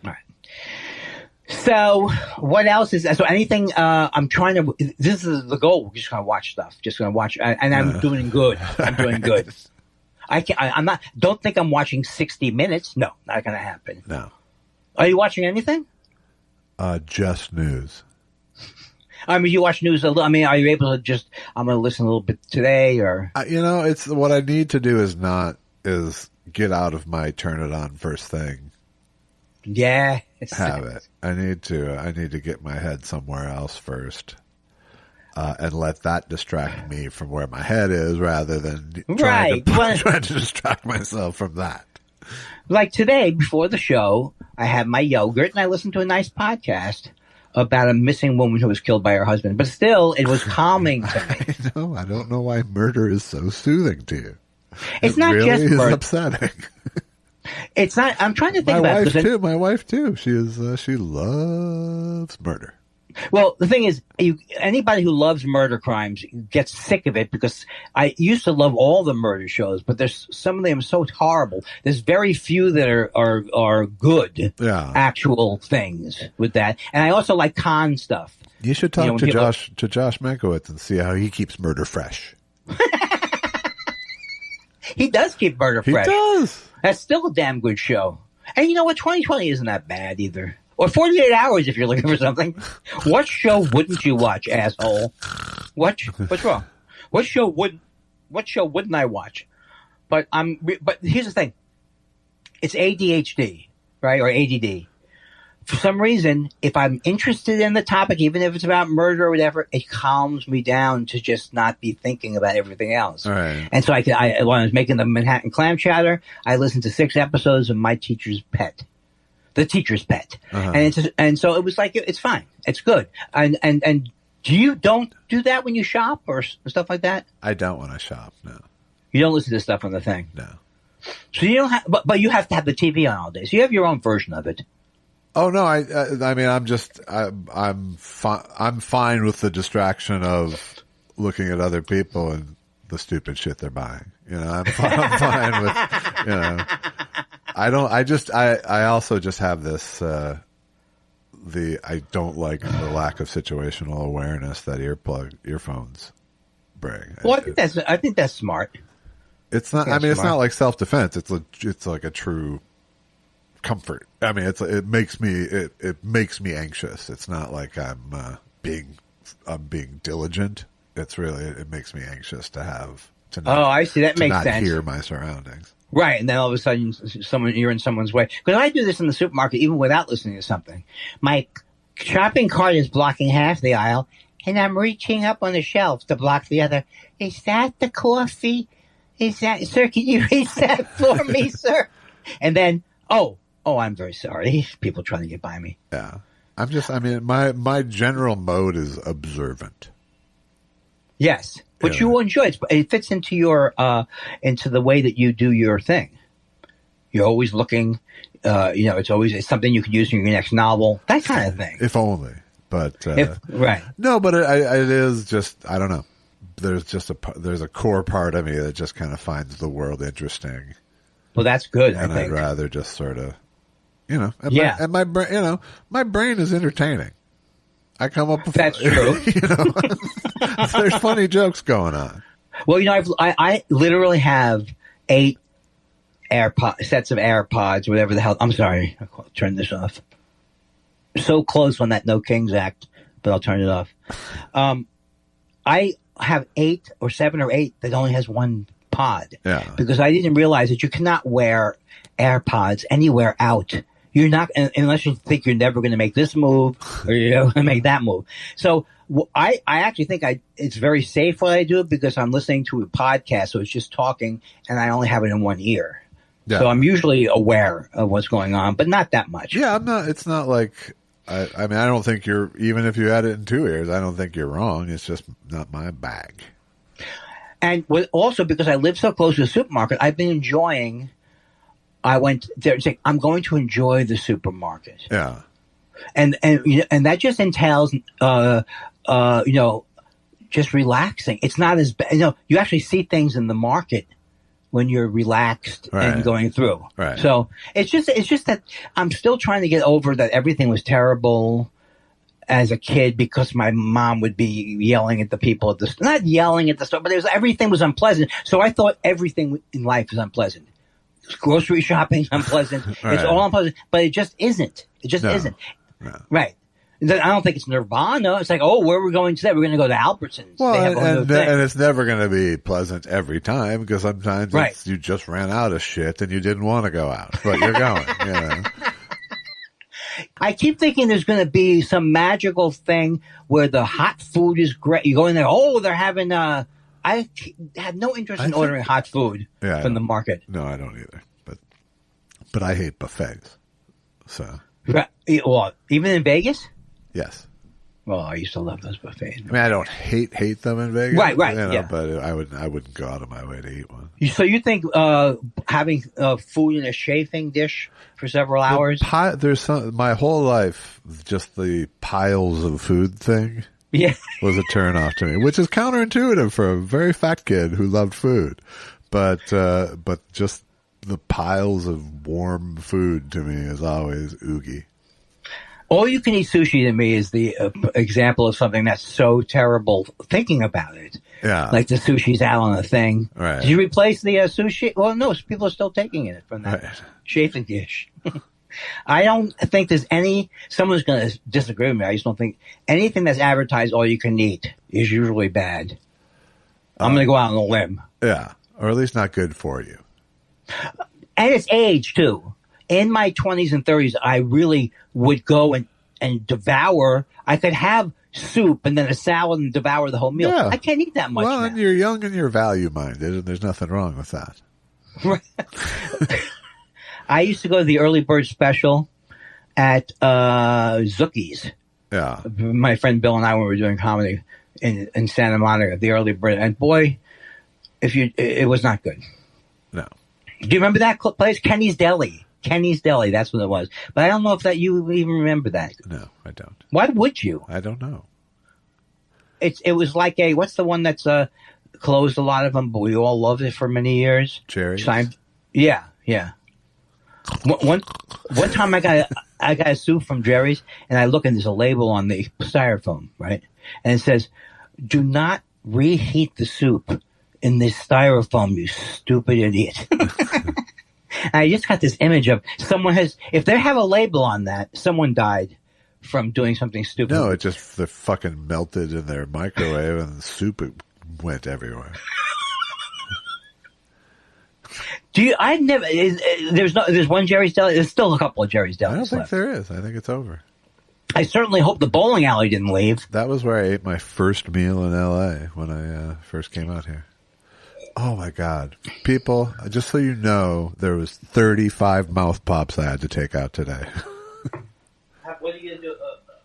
All right. So what else is so anything? I'm trying to. This is the goal. We're just gonna watch stuff. Just gonna watch, and I'm doing good. I'm doing good. I'm not. Don't think I'm watching 60 Minutes. No, not gonna happen. No. Are you watching anything? Just news. I mean, you watch news a little. I mean, are you able to just? I'm going to listen a little bit today, or it's what I need to do is get out of my turn it on first thing. Yeah, habit. I need to get my head somewhere else first, and let that distract me from where my head is, rather than trying to distract myself from that. Like today, before the show, I had my yogurt and I listened to a nice podcast about a missing woman who was killed by her husband. But still, it was calming to me. I don't know why murder is so soothing to you. It's not really just murder. It's upsetting. It's not. I'm trying to think about it. My wife too. She loves murder. Well, the thing is, anybody who loves murder crimes gets sick of it, because I used to love all the murder shows, but there's some of them so horrible. There's very few that are good, actual things with that. And I also like con stuff. You should talk to Josh Mankiewicz and see how he keeps murder fresh. He does keep murder fresh. He does. That's still a damn good show. And you know what? 2020 isn't that bad either. Or 48 Hours if you're looking for something. What show wouldn't you watch, asshole? What's wrong? What show wouldn't I watch? But here's the thing. It's ADHD, right? Or ADD. For some reason, if I'm interested in the topic, even if it's about murder or whatever, it calms me down to just not be thinking about everything else. Right. And so when I was making the Manhattan Clam Chowder, I listened to 6 episodes of My Teacher's Pet. The Teacher's Pet. Uh-huh. And so it was like, it's fine. It's good. And you don't do that when you shop or stuff like that? I don't when I shop, no. You don't listen to stuff on the thing? No. So you don't have, but you have to have the TV on all day. So you have your own version of it. Oh no, I mean, I'm fine with the distraction of looking at other people and the stupid shit they're buying. I'm fine with, I also just have this, I don't like the lack of situational awareness that earphones bring. Well, I think that's smart. It's not, it's not like self-defense. It's like a true comfort. I mean, it makes me anxious. It's not like I'm being diligent. It's really, it makes me anxious to not, I see. That makes sense. Hear my surroundings. Right. And then all of a sudden you're in someone's way. Because I do this in the supermarket even without listening to something. My shopping cart is blocking half the aisle and I'm reaching up on the shelf to block the other. Is that the coffee? Sir, can you read that for me, sir? And then, oh, I'm very sorry. People trying to get by me. Yeah. My general mode is observant. Yes. But you enjoy it. It fits into your, into the way that you do your thing. You're always looking, it's something you could use in your next novel, that kind of thing. If only. But, right. No, but it is just, I don't know. There's a core part of me that just kind of finds the world interesting. Well, that's good. And I think. I'd rather just sort of, my brain is entertaining. I come up with, that's true. There's funny jokes going on. Well, I literally have 8 sets of AirPods, whatever the hell. I'm sorry. I'll turn this off. So close on that No Kings Act, but I'll turn it off. I have 8 or 7 or 8 that only has one pod. Yeah. Because I didn't realize that you cannot wear AirPods anywhere out. You're not, unless you think you're never going to make this move or you're going to make that move. So I actually think it's very safe when I do it because I'm listening to a podcast, so it's just talking and I only have it in one ear. Yeah. So I'm usually aware of what's going on, but not that much. Yeah, it's not like, I mean, I don't think even if you had it in 2 ears, I don't think you're wrong. It's just not my bag. And also because I live so close to the supermarket, I've been enjoying. I went there and said, I'm going to enjoy the supermarket. Yeah. And that just entails, just relaxing. It's not as bad. You actually see things in the market when you're relaxed and going through. Right. So it's just that I'm still trying to get over that everything was terrible as a kid because my mom would be yelling at the people at the store. Not yelling at the store, but everything was unpleasant. So I thought everything in life was unpleasant. Grocery shopping is unpleasant. Right. It's all unpleasant, but it just isn't. It just isn't. No. Right. I don't think it's nirvana. It's like, where are we going today? We're going to go to Albertsons. Well, and it's never going to be pleasant every time because sometimes you just ran out of shit and you didn't want to go out, but you're going. I keep thinking there's going to be some magical thing where the hot food is great. You go in there, they're having I have no interest in ordering hot food from the market. No, I don't either. But I hate buffets. So. Well, even in Vegas? Yes. Well, I used to love those buffets. I mean, I don't hate them in Vegas. Right. But I wouldn't go out of my way to eat one. So you think having food in a chafing dish for several hours? My whole life, just the piles of food thing. Yeah. Was a turn off to me, which is counterintuitive for a very fat kid who loved food. But just the piles of warm food to me is always oogie. All you can eat sushi to me is the example of something that's so terrible thinking about it. Yeah. Like the sushi's out on the thing. Right. Did you replace the sushi? Well, no, people are still taking it from that chafing dish. I don't think there's someone's going to disagree with me. I just don't think anything that's advertised all you can eat is usually bad. I'm going to go out on a limb. Yeah. Or at least not good for you. And it's age too. In my 20s and 30s, I really would go and devour. I could have soup and then a salad and devour the whole meal. Yeah. I can't eat that much now. And you're young and you're value-minded, and there's nothing wrong with that. I used to go to the early bird special at Zookie's. Yeah. My friend Bill and I, when we were doing comedy in Santa Monica, the early bird, and boy, it was not good. No. Do you remember that place? Kenny's Deli. Kenny's Deli, that's what it was. But I don't know if you even remember that. No, I don't. Why would you? I don't know. It was like what's the one that's closed a lot of them, but we all loved it for many years? Jerry's? Yeah. One time I got a soup from Jerry's, and I look and there's a label on the styrofoam, right? And it says, "Do not reheat the soup in this styrofoam, you stupid idiot." And I just got this image of if they have a label on that, someone died from doing something stupid. No, it just fucking melted in their microwave and the soup went everywhere. There's one Jerry's Deli. There's still a couple of Jerry's Delis. I don't think left. there is. I think it's over. I certainly hope the bowling alley didn't leave. That was where I ate my first meal in LA when I first came out here. Oh my God. People, just so you know, there was 35 mouth pops I had to take out today. What are you going to do?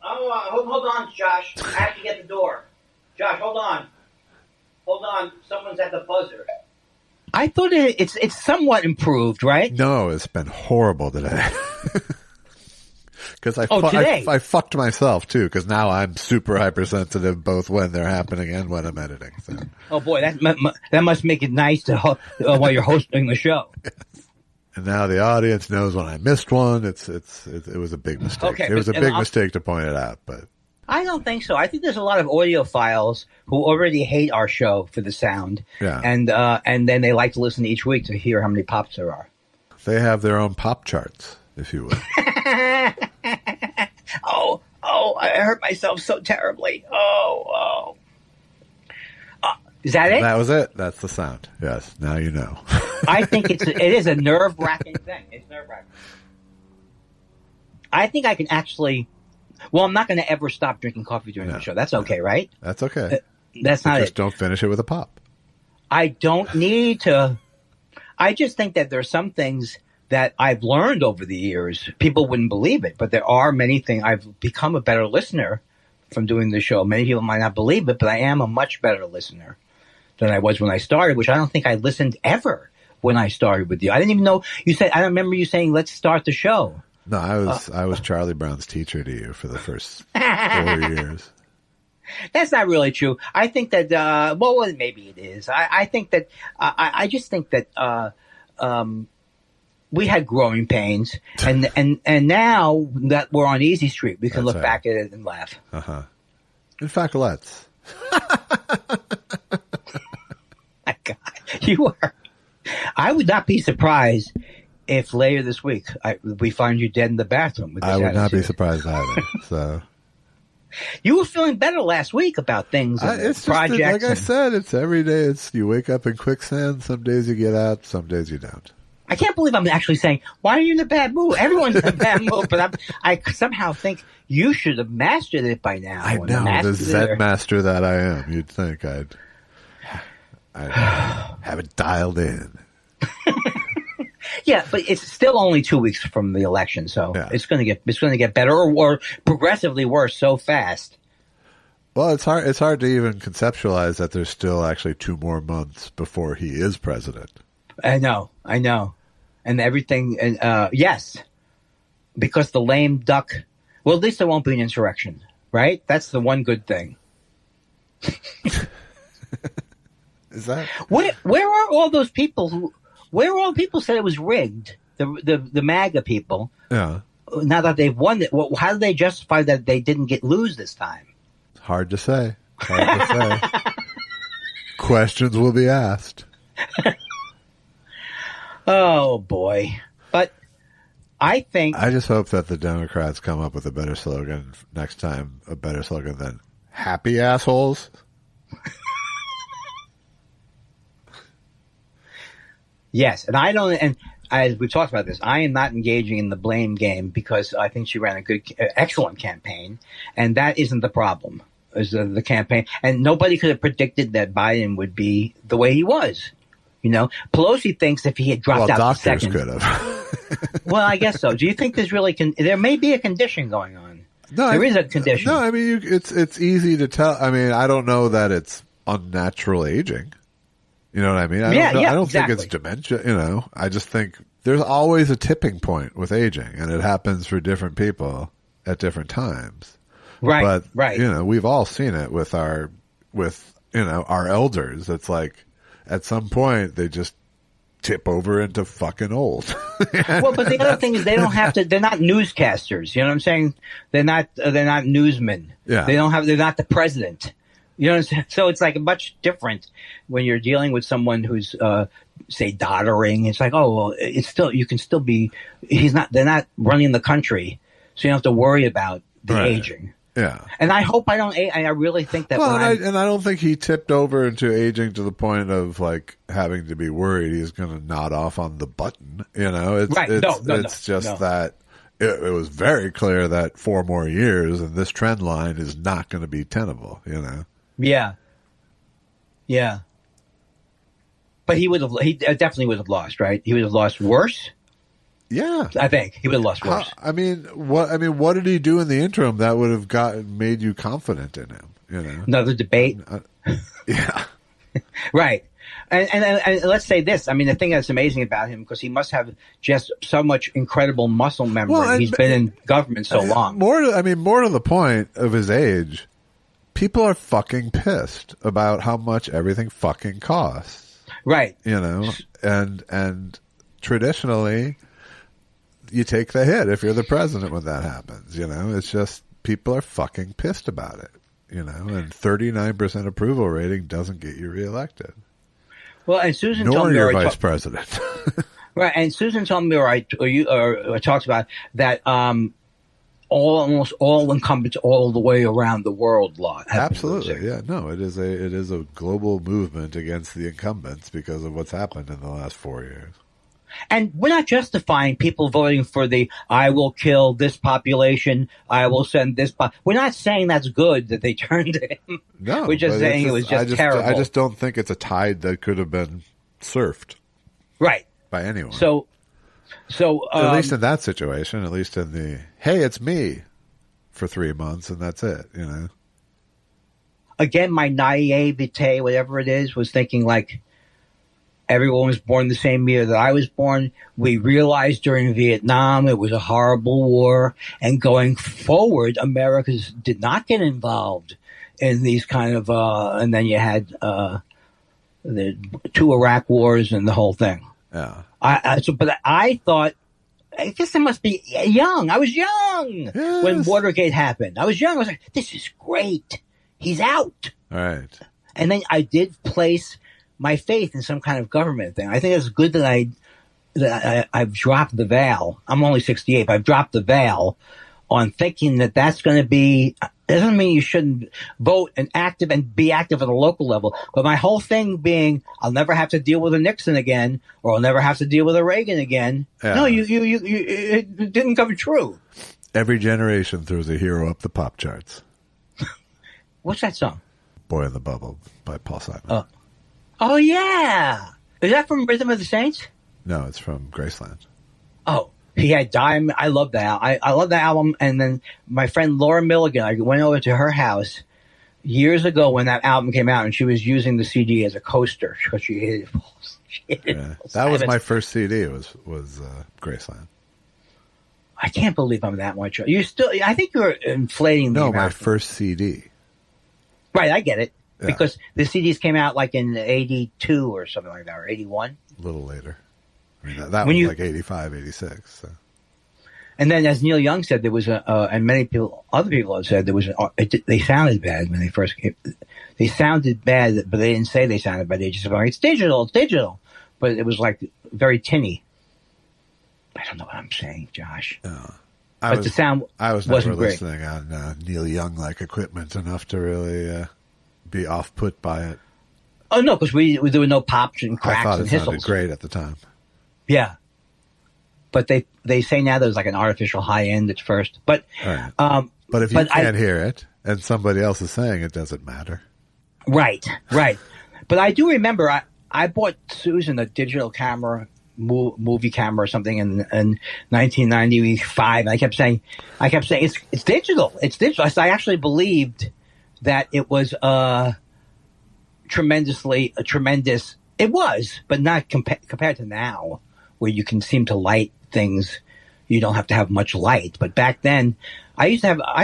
Hold on, Josh. I have to get the door. Josh, hold on. Hold on. Someone's at the buzzer. I thought it's somewhat improved, right? No, it's been horrible today. Because I fucked myself too. Because now I'm super hypersensitive, both when they're happening and when I'm editing. So. Oh boy, that must make it nice to while you're hosting the show. Yes. And now the audience knows when I missed one. It was a big mistake. Okay, it was a big mistake to point it out, but I don't think so. I think there's a lot of audiophiles who already hate our show for the sound. Yeah. And then they like to listen each week to hear how many pops there are. They have their own pop charts, if you will. Oh, I hurt myself so terribly. Oh. Is that it? That was it. That's the sound. Yes. Now you know. I think it is a nerve-wracking thing. It's nerve-wracking. I think I can actually... Well, I'm not going to ever stop drinking coffee during the show. That's okay, right? That's okay. That's not Just it. don't finish it with a pop. I don't need to. I just think that there's some things that I've learned over the years. People wouldn't believe it, but there are many things. I've become a better listener from doing the show. Many people might not believe it, but I am a much better listener than I was when I started, which I don't think I listened ever when I started with you. I didn't even know you said, I don't remember you saying, let's start the show. No, I was Charlie Brown's teacher to you for the first 4 years. That's not really true. I think that, well, maybe it is. I think that, I just think that, we had growing pains and now that we're on Easy Street, we can look back at it and laugh. Uh-huh. In fact, let's. My God, you are, I would not be surprised if later this week we find you dead in the bathroom. With this I would not be attitude. surprised either. So you were feeling better last week about things, and it's projects. just, like I said, it's every day. It's you wake up in quicksand. Some days you get out. Some days you don't. I can't believe I'm actually saying, why are you in a bad mood? Everyone's in a bad mood, but I somehow think you should have mastered it by now. I know, the Zen master that I am. You'd think I'd have it dialed in. Yeah, but it's still only 2 weeks from the election, so it's going to get better or progressively worse so fast. Well, it's hard to even conceptualize that there's still actually 2 more months before he is president. I know, and everything. And yes, because the lame duck. Well, at least there won't be an insurrection, right? That's the one good thing. Is that where are all those people who? Where all people said it was rigged? The MAGA people. Yeah. Now that they've won it, how do they justify that they didn't lose this time? Hard to say. Questions will be asked. Oh boy! But I just hope that the Democrats come up with a better slogan next time. A better slogan than "Happy assholes." Yes, and I don't. And as we talked about this, I am not engaging in the blame game because I think she ran a excellent campaign, and that isn't the problem. Is the campaign, and nobody could have predicted that Biden would be the way he was. You know, Pelosi thinks if he had dropped out the second, could have. Well, I guess so. Do you think there's really there may be a condition going on? No, there is a condition. No, I mean it's easy to tell. I mean, I don't know that it's unnatural aging. You know what I mean? I don't think it's dementia. You know, I just think there's always a tipping point with aging, and it happens for different people at different times. Right. But right. You know, we've all seen it with our elders. It's like at some point they just tip over into fucking old. Well, but the other thing is they don't have to. They're not newscasters. You know what I'm saying? They're not newsmen. Yeah. They're not the president. You know what I'm saying? So it's like much different when you're dealing with someone who's, say, doddering. It's like, oh, well, you can still be, they're not running the country. So you don't have to worry about the aging. Yeah. And I hope I don't, I really think that. Well, and I don't think he tipped over into aging to the point of like having to be worried he's going to nod off on the button. You know, it's just that it was very clear that 4 more years and this trend line is not going to be tenable, you know? Yeah. Yeah. But he definitely would have lost, right? He would have lost worse. Yeah. I think he would have lost worse. What did he do in the interim that would have made you confident in him, you know? Another debate. Yeah. Right. And let's say this. I mean, the thing that's amazing about him, because he must have just so much incredible muscle memory. Well, he's been in government so long. More to the point of his age, people are fucking pissed about how much everything fucking costs. Right. You know, and traditionally, you take the hit if you're the president when that happens. You know, it's just people are fucking pissed about it, you know, and 39% approval rating doesn't get you reelected. Well, and Susan nor told me, your vice president. Right, and Susan told me, or talks about that. Almost all incumbents all the way around the world Absolutely, yeah. No, it is a global movement against the incumbents because of what's happened in the last 4 years. And we're not justifying people voting for the "I will kill this population, I will send this." We're not saying that's good that they turned him. No, we're just saying it was just terrible. I just don't think it's a tide that could have been surfed, right, by anyone. So at least in that situation, at least in the "hey, it's me" for 3 months and that's it, you know. Again, my naivete, whatever it is, was thinking like everyone was born the same year that I was born. We realized during Vietnam it was a horrible war, and going forward, America did not get involved in these kind of. And then you had the 2 Iraq wars and the whole thing. Yeah. But I thought, I guess I must be young. I was young when Watergate happened. I was young. I was like, this is great. He's out. Right. And then I did place my faith in some kind of government thing. I think it's good that I've dropped the veil. I'm only 68, but I've dropped the veil on thinking that that's going to be. It doesn't mean you shouldn't vote and be active at a local level. But my whole thing being, I'll never have to deal with a Nixon again, or I'll never have to deal with a Reagan again. Yeah. No, it didn't come true. Every generation throws a hero up the pop charts. What's that song? "Boy in the Bubble" by Paul Simon. Oh yeah, is that from Rhythm of the Saints? No, it's from Graceland. Oh. He had Diamond. I love that. I love that album. And then my friend Laura Milligan, I went over to her house years ago when that album came out, and she was using the CD as a coaster because she hated it. That was my first CD. Was Graceland. I can't believe I'm that much. I think you're inflating. No, my first CD. Right, I get it. Yeah. Because the CDs came out like in 82 or something like that, or 81. A little later. I mean, that was like 85, 86. So. And then, as Neil Young said, there was and many other people have said, they sounded bad when they first came. They sounded bad, but they didn't say they sounded bad. They just said, it's digital. But it was like very tinny. I don't know what I'm saying, Josh. The sound I was never listening on Neil Young-like equipment enough to really be off-put by it. Oh, no, because there were no pops and cracks and whistles. I thought it sounded great at the time. Yeah. But they say now there's like an artificial high end at first. But right. But if you can't hear it and somebody else is saying it, doesn't matter. Right. But I do remember I bought Susan a digital camera, movie camera or something in 1995. And I kept saying it's digital. It's digital. I actually believed that it was tremendous. It was, but not compared to now, where you can seem to light things. You don't have to have much light. But back then, I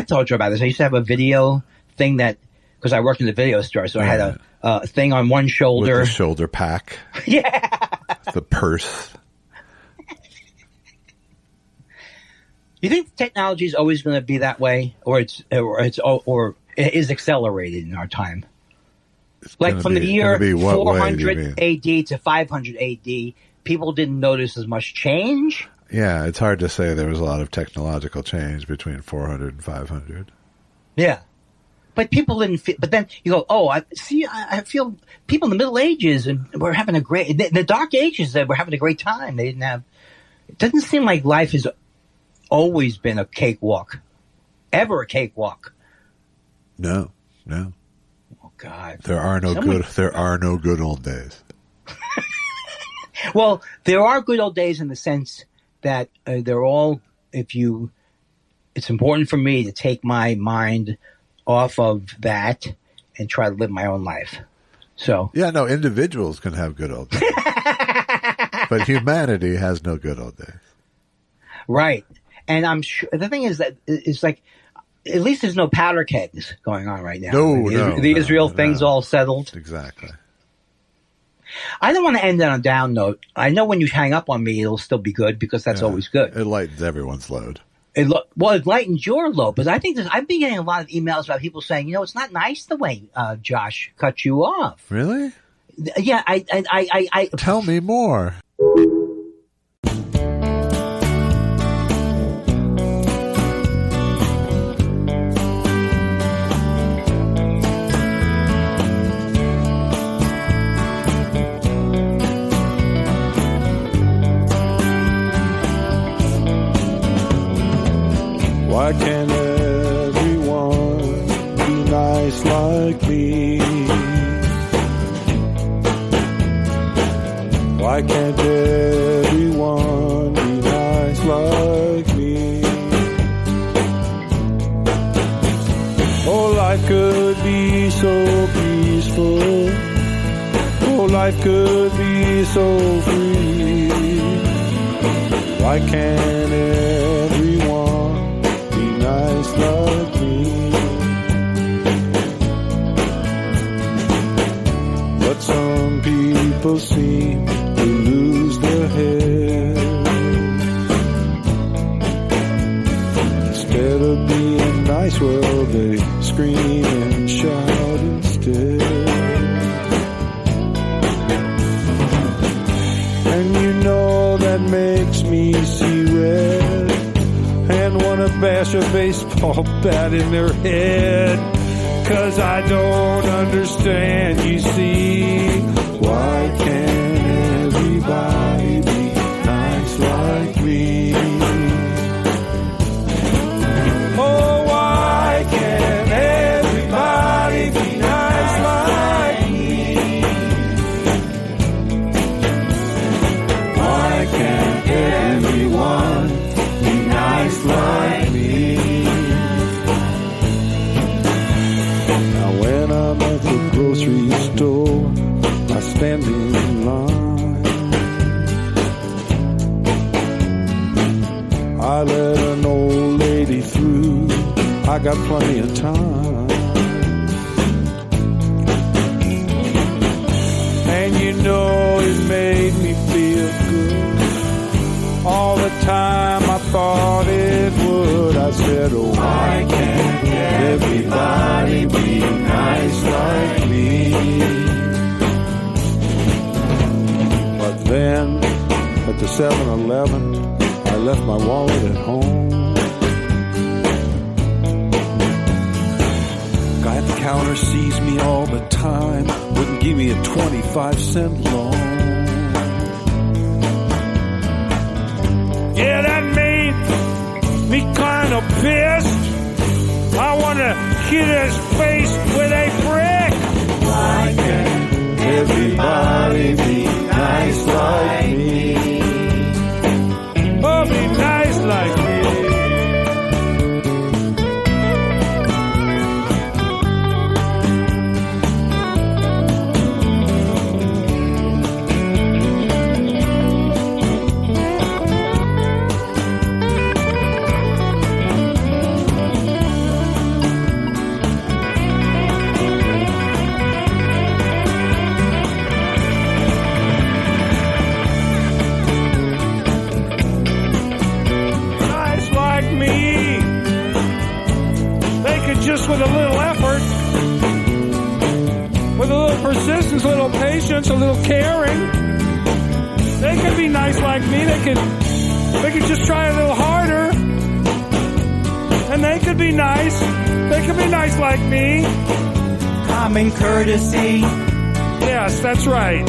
told you about this. I used to have a video thing because I worked in the video store, so I had a thing on one shoulder. With the shoulder pack. Yeah. The purse. You think technology is always going to be that way, or it is accelerated in our time? Like from the year 400 AD to 500 AD, people didn't notice as much change. Yeah, it's hard to say there was a lot of technological change between 400 and 500. Yeah. But people didn't feel, but then you go, I feel people in the Middle Ages and were having the Dark Ages, they were having a great time. They didn't have, it doesn't seem like life has always been a cakewalk. Ever a cakewalk. No. Oh God. There are no good old days. Well, there are good old days in the sense that they're all, it's important for me to take my mind off of that and try to live my own life. So yeah, no, individuals can have good old days, but humanity has no good old days. Right, and I'm sure the thing is that it's like at least there's no powder kegs going on right now. The Israel thing's all settled. Exactly. I don't want to end on a down note. I know when you hang up on me, it'll still be good because that's always good. It lightens everyone's load. It lightens your load, but I think I've been getting a lot of emails about people saying, it's not nice the way Josh cut you off. Really? Yeah, I tell me more. Why can't everyone be nice like me? Why can't everyone be nice like me? Oh, life could be so peaceful. Oh, life could be so free. Why can't everyone be nice like me? But some people seem to lose their head. Instead of being nice, well, they scream and shout instead. And that makes me see red and wanna bash a baseball bat in their head. 'Cause I don't understand, you see. Why can't everybody be nice like me? Oh, why can't everybody be nice like me? Why can't everyone be nice like me? Now when I'm at the grocery store, I stand in line. I let an old lady through, I got plenty of time. And it made me feel good. All the time I thought it would. I said, oh, why can't everybody be nice like me? But then at the 7-Eleven, I left my wallet at home. Guy at the counter sees me all the time, wouldn't give me a 25-cent loan. Yeah, that made me kind of pissed. I want to hit his face with a brick. Why can't everybody be nice like me? Oh, be nice like me. Just with a little effort, with a little persistence, a little patience, a little caring, they could be nice like me. They could just try a little harder, and they could be nice. They could be nice like me. Common courtesy. Yes, that's right.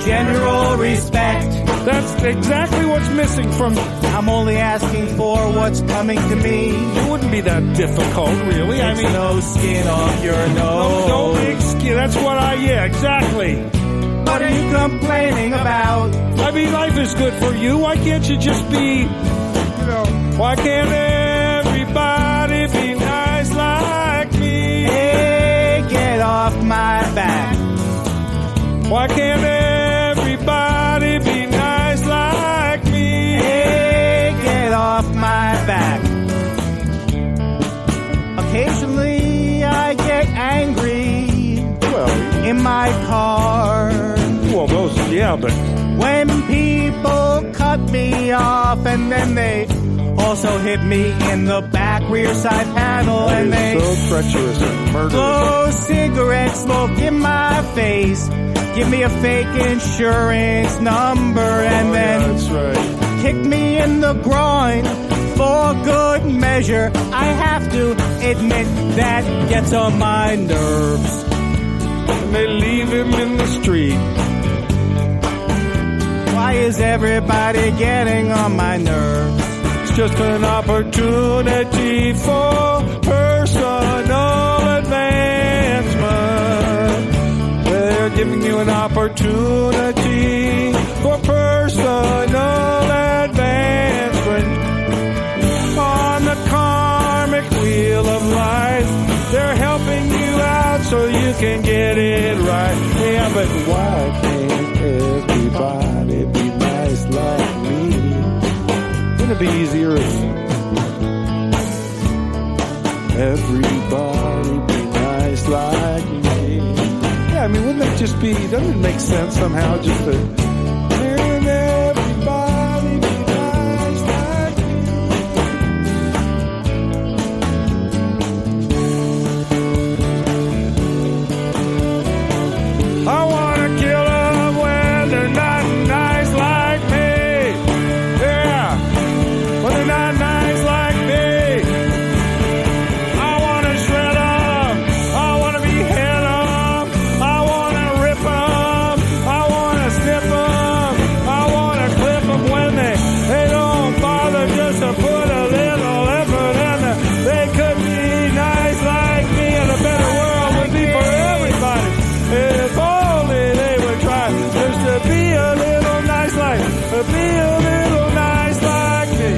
General respect. That's exactly what's missing from... I'm only asking for what's coming to me. It wouldn't be that difficult, really. It's no skin off your nose. No big skin. That's what yeah, exactly. What are you complaining about? I mean, life is good for you. Why can't you just be, why can't everybody be nice like me? Hey, get off my back. Why can't everybody be nice like me? Hey, get off my back. Occasionally I get angry in my car. Well, those, yeah, but... When people people cut me off, and then they also hit me in the back rear side panel, That and they is so treacherous and murderous. blow cigarette smoke in my face, give me a fake insurance number, and then that's right. kick me in the groin for good measure. I have to admit that gets on my nerves. And they leave him in the street. Why is everybody getting on my nerves? It's just an opportunity for personal advancement. They're giving you an opportunity for personal advancement. On the karmic wheel of life, they're helping you out so you can get it right. Yeah, but why can't everybody be nice like me? Wouldn't it be easier if everybody be nice like me? Yeah, I mean, wouldn't that just be, doesn't it make sense somehow just to, can everybody be nice like me? I wanna kill them when they're not nice like me. Yeah, when they're not nice like me. I wanna shred them. I wanna behead them. I wanna rip them. I wanna snip them. I wanna clip them when they don't bother just to put a little effort in it. They could be nice like me, and a better world would be for everybody. If only they would try just to be a little nice like, be a little nice like me.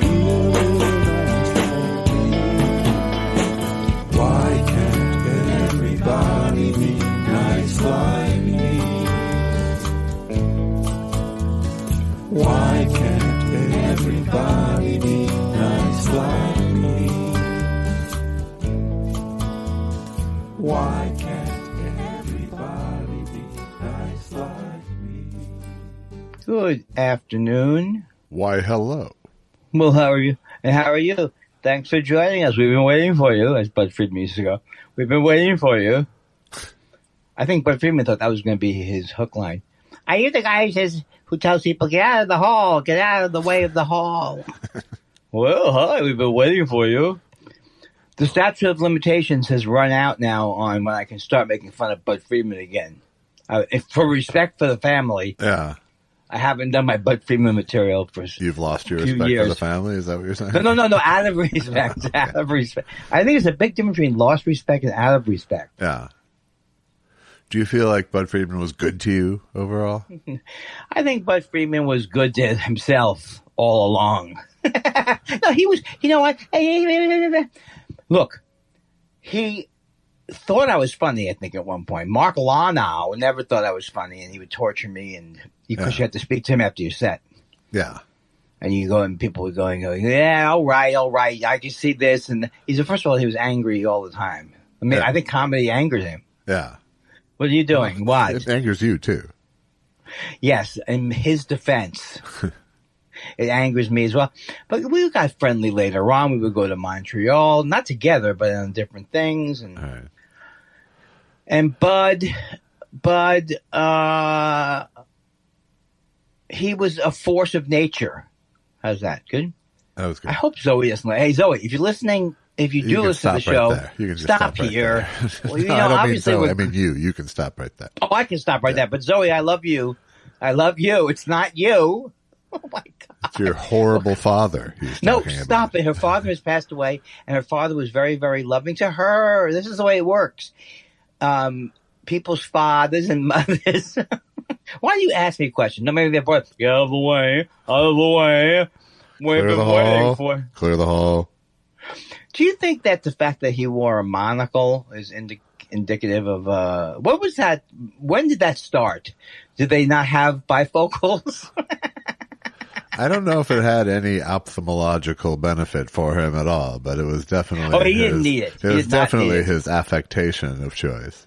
Be a little nice like me. Why can't everybody be nice like me? Why can't everybody be nice like me? Why can't everybody be nice like me? Good afternoon. Why, hello. Well, how are you? And how are you? Thanks for joining us. We've been waiting for you, as Bud Friedman used to go. We've been waiting for you. I think Bud Friedman thought that was going to be his hook line. Are you the guy who tells people, get out of the hall, get out of the way of the hall? Well, hi, we've been waiting for you. The statute of limitations has run out now on when I can start making fun of Bud Friedman again. For respect for the family, Yeah. I haven't done my Bud Friedman material for You've lost your few respect years. for the family? Is that what you're saying? No, out of respect, out of respect. I think it's a big difference between lost respect and out of respect. Yeah. Do you feel like Bud Friedman was good to you overall? I think Bud Friedman was good to himself all along. No, he was, you know what? Look, he thought I was funny, I think, at one point. Mark Lanow never thought I was funny, and he would torture me, and because you had to speak to him after your set. Yeah. And you go, and people were going, yeah, all right, I can see this. And first of all, he was angry all the time. I mean, I think comedy angered him. Yeah. What are you doing? What? It angers you, too. Yes, in his defense, it angers me as well. But we got friendly later on. We would go to Montreal, not together, but on different things. And All right. and Bud, he was a force of nature. How's that? Good? That was good. I hope Zoe doesn't. Hey, Zoe, if you're listening, if you do listen to the show, You can just stop right here. there. Well, you No, know, I don't mean obviously Zoe. we're- I mean you. You can stop right there. Oh, I can stop right there. But Zoe, I love you. I love you. It's not you. Oh my God. It's your horrible father. He's No, talking stop about. it. Her father has passed away, and her father was very, very loving to her. This is the way it works. People's fathers and mothers. Why do you ask me questions? No, maybe they're both, get out of the way, out of the way. We've Clear been the waiting hall. for. Clear the hall. Do you think that the fact that he wore a monocle is indicative of, what was that? When did that start? Did they not have bifocals? I don't know if it had any ophthalmological benefit for him at all, but it was definitely. Oh, he didn't need it. It He was did not definitely need it. his affectation of choice.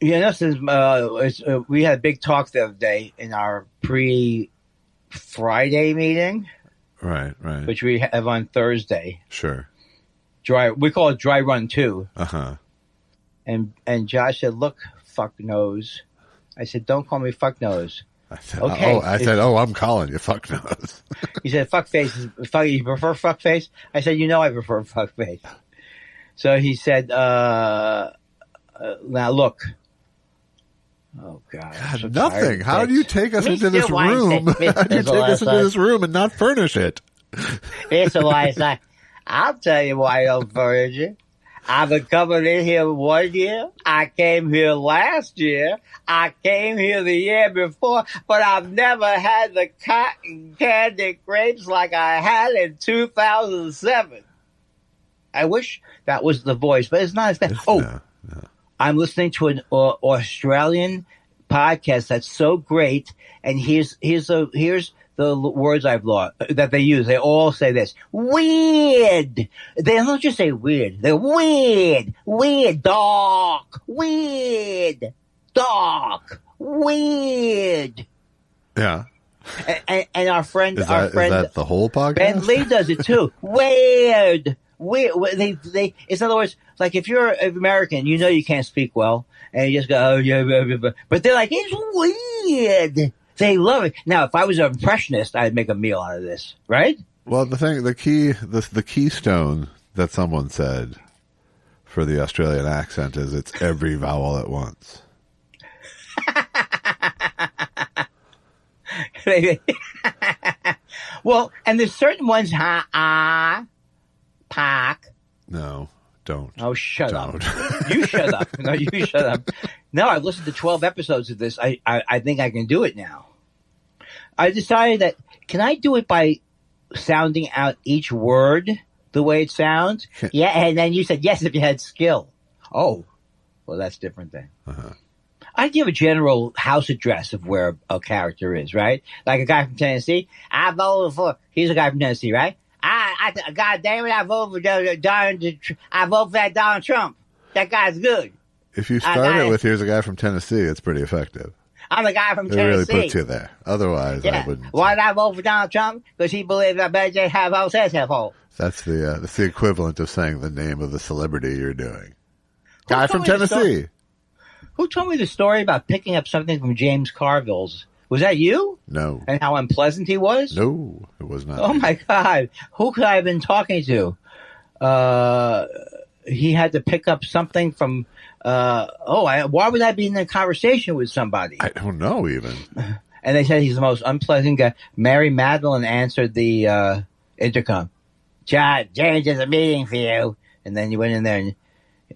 since we had a big talk the other day in our pre-Friday meeting. Right. Which we have on Thursday. Sure. We call it Dry Run 2. Uh-huh. And Josh said, look, fuck nose. I said, don't call me fuck nose. I said, okay. I'm calling you fuck nose. He said, fuck face. You prefer fuck face? I said, I prefer fuck face. So he said, now look. Oh, God. God, nothing. How do you take us into this room? How do you take us into this room and not furnish it? Mr. Weinstein, I'll tell you why I don't furnish it. I've been coming in here 1 year. I came here last year. I came here the year before, but I've never had the cotton candy grapes like I had in 2007. I wish that was the voice, but it's not as bad. No. I'm listening to an Australian podcast that's so great, and here's the words I've learned that they use. They all say this. Weird. They don't just say weird. They're weird. Weird. Dark. Weird. Dark. Weird. Yeah. And our friend, is that the whole podcast? Ben Lee does it too. Weird. Weird. They, in other words, like if you're American, you can't speak well, and you just go, oh yeah, but they're like, it's weird. They love it. Now, if I was an impressionist, I'd make a meal out of this, right? Well, the keystone that someone said for the Australian accent is it's every vowel at once. Well, and there's certain ones, park. No, don't. Oh, shut up. You shut up. No, you shut up. No, I've listened to 12 episodes of this. I think I can do it now. I decided that, can I do it by sounding out each word the way it sounds? Yeah, and then you said yes if you had skill. Oh, well, that's different then. Uh-huh. I give a general house address of where a character is, right? Like a guy from Tennessee. I voted for, he's a guy from Tennessee, right? God damn it, I voted for that Donald Trump. That guy's good. If you start it with here's a guy from Tennessee, it's pretty effective. I'm a guy from Tennessee. It really puts you there. Otherwise, yeah. I wouldn't. Why did I vote for Donald Trump? Because he believes I better just have all says have all. That's the equivalent of saying the name of the celebrity you're doing. Guy from Tennessee. Who told me the story about picking up something from James Carville's? Was that you? No. And how unpleasant he was? No, it was not. Oh, my God. Who could I have been talking to? He had to pick up something from... why would I be in a conversation with somebody? I don't know, even. And they said he's the most unpleasant guy. Mary Magdalene answered the intercom. James, there's a meeting for you. And then you went in there and...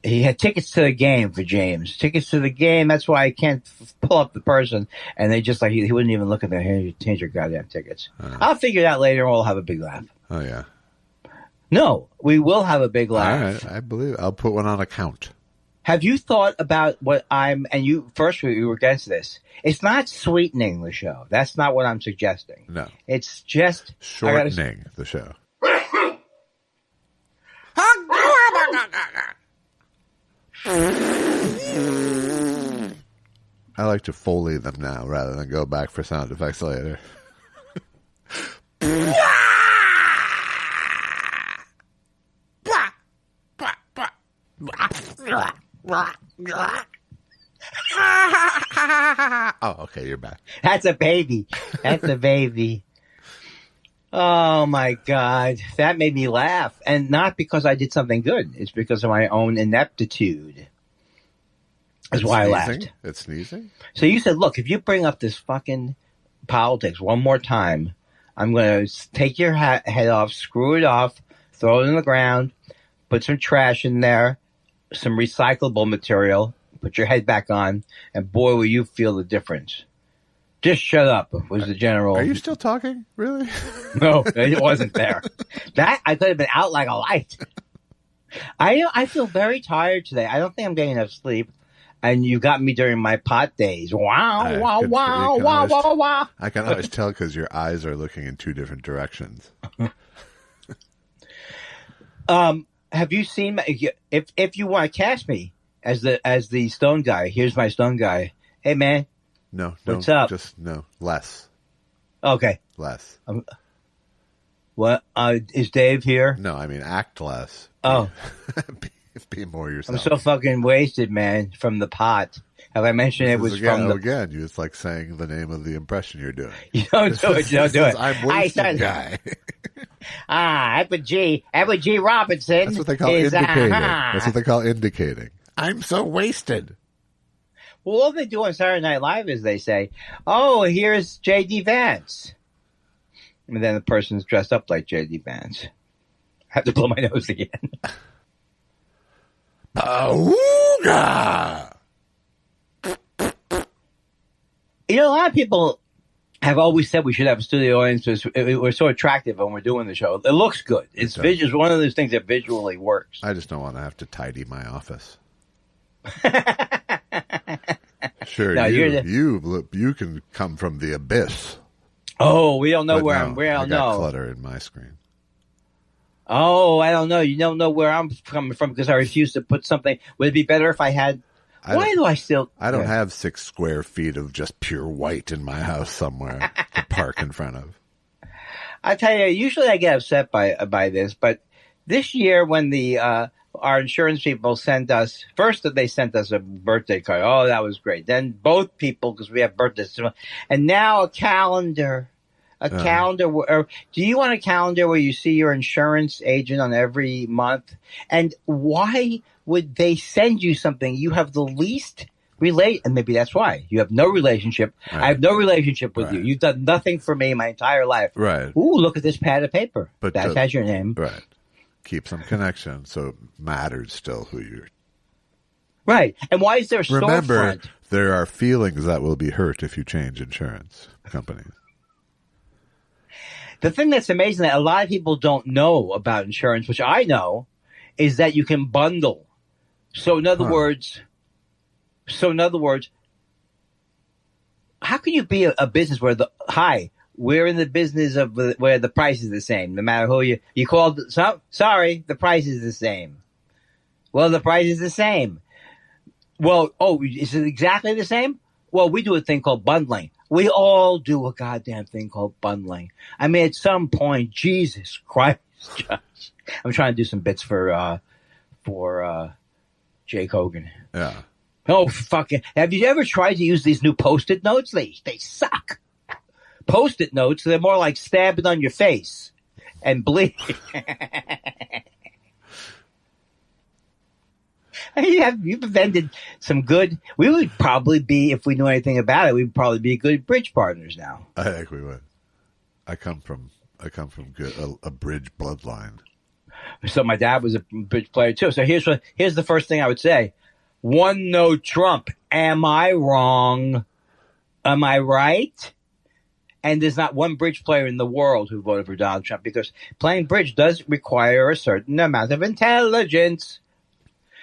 He had tickets to the game for James. Tickets to the game. That's why I can't pull up the person. And they just he wouldn't even look at their hand. Change your goddamn tickets. I'll figure it out later and we'll have a big laugh. Oh, yeah. No, we will have a big laugh. All right. I believe I'll put one on account. Have you thought about what and you were against this. It's not sweetening the show. That's not what I'm suggesting. No. It's just shortening the show. I like to Foley them now rather than go back for sound effects later. Oh, okay, you're back. That's a baby. That's a baby. Oh, my God. That made me laugh. And not because I did something good. It's because of my own ineptitude. That's why I laughed. It's sneezing? So you said, look, if you bring up this fucking politics one more time, I'm going to take your head off, screw it off, throw it in the ground, put some trash in there, some recyclable material, put your head back on, and boy, will you feel the difference. Just shut up was the general. Are you still talking? Really? No, it wasn't there. That I could have been out like a light. I feel very tired today. I don't think I'm getting enough sleep. And you got me during my pot days. Wow, wow, wow, wow, wow, wow. I can always tell because your eyes are looking in two different directions. Have you seen, if you want to catch me, as the stone guy. Here's my stone guy. Hey, man. No. What's up? Just no. Less. Okay. Less. What? Is Dave here? No, I mean act less. Oh. Be more yourself. I'm so fucking wasted, man, from the pot. Have I mentioned it was again, from the... Again, it's like saying the name of the impression you're doing. You don't do it. You don't do it. I'm wasted guy. Edward G. Robinson. That's what they call indicating. That's what they call indicating. I'm so wasted. Well, all they do on Saturday Night Live is they say, oh, here's J.D. Vance. And then the person's dressed up like J.D. Vance. I have to blow my nose again. Auga! You know, a lot of people have always said we should have a studio audience because we're so attractive when we're doing the show. It looks good. It's one of those things that visually works. I just don't want to have to tidy my office. Sure, no, you can come from the abyss. Oh, we don't know but where no, I'm. We don't I got know. Clutter in my screen. Oh, I don't know. You don't know where I'm coming from because I refuse to put something. Would it be better if I had? Why do I still? I don't have 6 square feet of just pure white in my house somewhere to park in front of. I tell you, usually I get upset by this, but this year when our insurance people sent us they sent us a birthday card. Oh, that was great. Then both people, because we have birthdays, and now a calendar. Calendar. Do you want a calendar where you see your insurance agent on every month? And why would they send you something you have the least and maybe that's why you have no relationship. Right. I have no relationship with you. You've done nothing for me my entire life. Right. Ooh, look at this pad of paper. But that has your name. Right. Keep some connection, so it matters still who you're. Right. And why is there a storefront? Remember, there are feelings that will be hurt if you change insurance companies. The thing that's amazing that a lot of people don't know about insurance, which I know, is that you can bundle. So in other words, how can you be a business where we're in the business of where the price is the same, no matter who you called. Sorry, the price is the same. Well, the price is the same. Well, is it exactly the same? Well, we do a thing called bundling. We all do a goddamn thing called bundling. I mean, at some point, Jesus Christ, Josh. I'm trying to do some bits for Jake Hogan. Yeah. Oh, fucking. Have you ever tried to use these new Post-it notes? They suck. Post-it notes, they're more like stabbing on your face and bleeding. You've invented some good. We would probably be, if we knew anything about it, we'd probably be good bridge partners now. I think we would. I come from a bridge bloodline. So my dad was a bridge player too. So here's the first thing I would say: one no Trump. Am I wrong? Am I right? And there's not one bridge player in the world who voted for Donald Trump because playing bridge does require a certain amount of intelligence.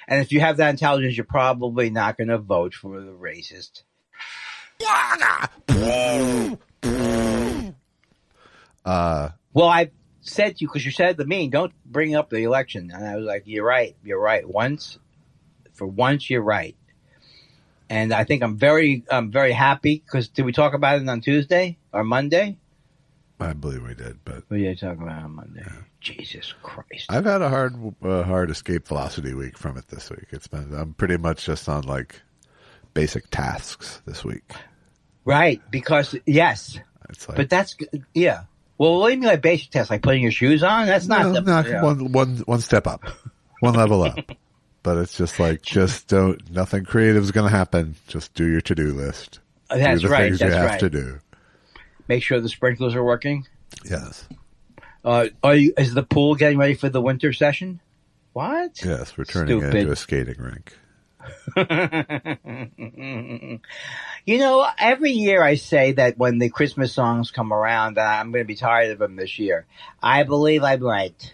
And if you have that intelligence, you're probably not going to vote for the racist. Well, I said to you, because you said to me, don't bring up the election. And I was like, you're right. For once, you're right. And I think I'm very happy because did we talk about it on Tuesday or Monday? I believe we did, but we did talk about it on Monday. Yeah. Jesus Christ! I've had a hard escape velocity week from it this week. I'm pretty much just on like basic tasks this week. Right, because yes, it's like, but that's yeah. Well, what do you mean by basic tasks? Like putting your shoes on? That's not one step up, one level up. But it's just like nothing creative is going to happen. Just do your to-do list. That's do the right. Things that's you have right. to do. Make sure the sprinklers are working. Yes. Is the pool getting ready for the winter session? What? Yes, we're turning it into a skating rink. You know, every year I say that when the Christmas songs come around, that I'm going to be tired of them this year. I believe I'm right.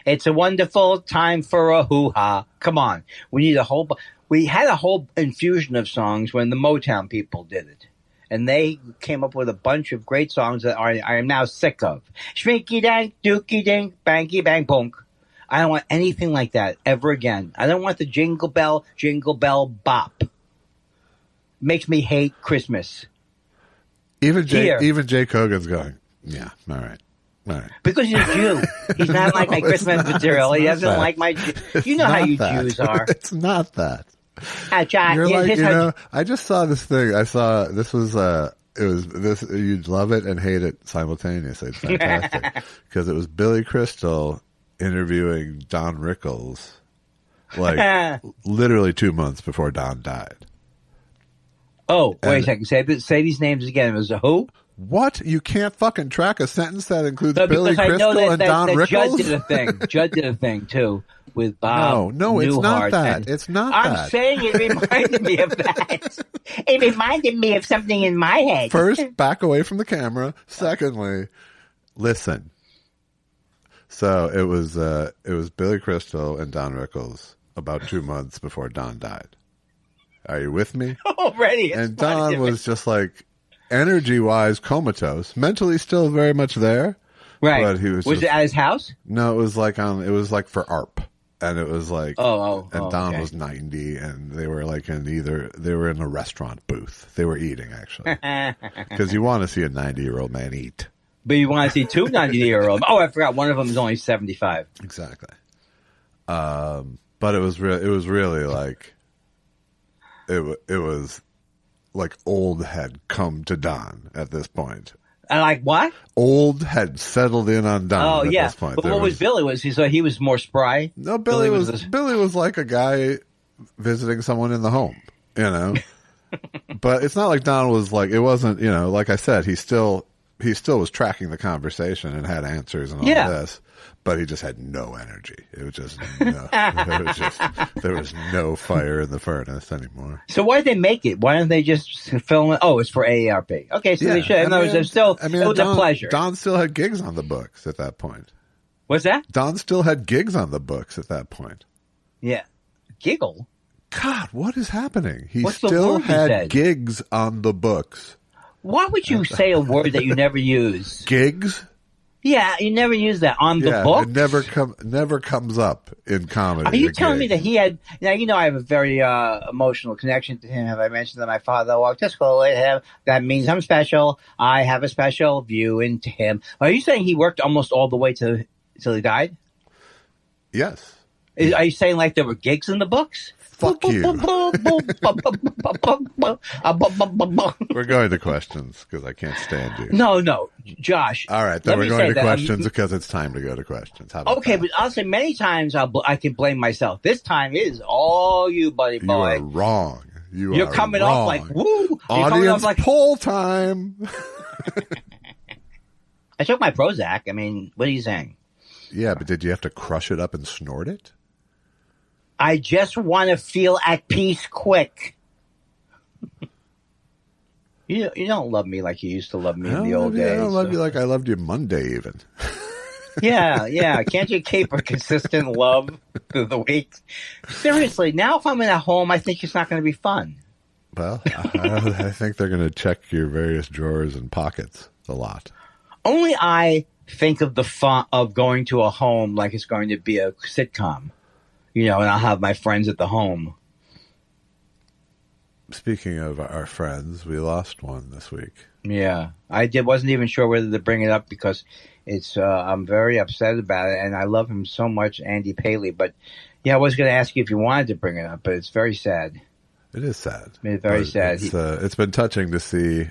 It's a wonderful time for a hoo-ha. Come on. We had a whole infusion of songs when the Motown people did it. And they came up with a bunch of great songs that I am now sick of. Shrinky dank, dookie dink, banky bang punk. I don't want anything like that ever again. I don't want the jingle bell bop. Makes me hate Christmas. Even Jake Hogan's going, yeah, all right. Because he's a Jew. He's not like my Christmas material. He doesn't like my... You know how you Jews are. It's not that. John, you're like, I just saw this thing. This was, you'd love it and hate it simultaneously. It's fantastic. Because it was Billy Crystal interviewing Don Rickles, like, literally 2 months before Don died. Oh, wait a second. Say these names again. It was a who? What? You can't fucking track a sentence that includes Billy Crystal and Don Rickles? Judd did a thing, too, with Bob No, it's not Newhart. that. It's not I'm that. I'm saying it reminded me of that. It reminded me of something in my head. First, back away from the camera. Secondly, listen. So it was Billy Crystal and Don Rickles about 2 months before Don died. Are you with me? Already. And Don was just like, energy-wise, comatose. Mentally, still very much there. Right. But he was it at his house? No, it was like for ARP, and it was like, and Don was 90, and they were like they were in a restaurant booth. They were eating actually, because you want to see a 90-year-old man eat. But you want to see two 90-year-olds. Oh, I forgot. One of them is only 75. Exactly. But it was really like. It was like old had come to Don at this point. Like what? Old had settled in on Don at this point. But what was Billy? Was he was more spry? No, Billy was like a guy visiting someone in the home, you know. But it's not like Don was like, it wasn't, you know, like I said, he still was tracking the conversation and had answers and all this. But he just had no energy. It was just there was no fire in the furnace anymore. So why did they make it? Why don't they just film it? Oh, it's for AARP. Okay, so they should. It was a pleasure. Don still had gigs on the books at that point. What's that? Don still had gigs on the books at that point. Yeah. Giggle? God, what is happening? He still had gigs on the books. Why would you say a word that you never use? Gigs? Yeah, you never use that on the book. It never comes up in comedy. Are you telling me that he had? Now you know I have a very emotional connection to him. Have I mentioned that my father walked to school with him? That means I'm special. I have a special view into him. Are you saying he worked almost all the way till he died? Yes. Are you saying like there were gigs in the books? Fuck you. We're going to questions because I can't stand you. No, Josh. All right, then we're going to questions because it's time to go to questions. How about that? But I'll say many times I can blame myself. This time is all you, buddy boy. You are wrong. You're coming off like, woo. Audience poll time. I took my Prozac. I mean, what are you saying? Yeah, but did you have to crush it up and snort it? I just want to feel at peace quick. You don't love me like you used to love me in the old days. I don't love you like I loved you Monday even. Yeah. Can't you keep a consistent love through the week? Seriously, now if I'm in a home, I think it's not going to be fun. Well, I think they're going to check your various drawers and pockets a lot. Only I think of the fun of going to a home like it's going to be a sitcom. You know, and I'll have my friends at the home. Speaking of our friends, we lost one this week. Yeah, wasn't even sure whether to bring it up because it's. I'm very upset about it, and I love him so much, Andy Paley. But yeah, I was going to ask you if you wanted to bring it up, but it's very sad. It is sad. It's very sad. It's been touching to see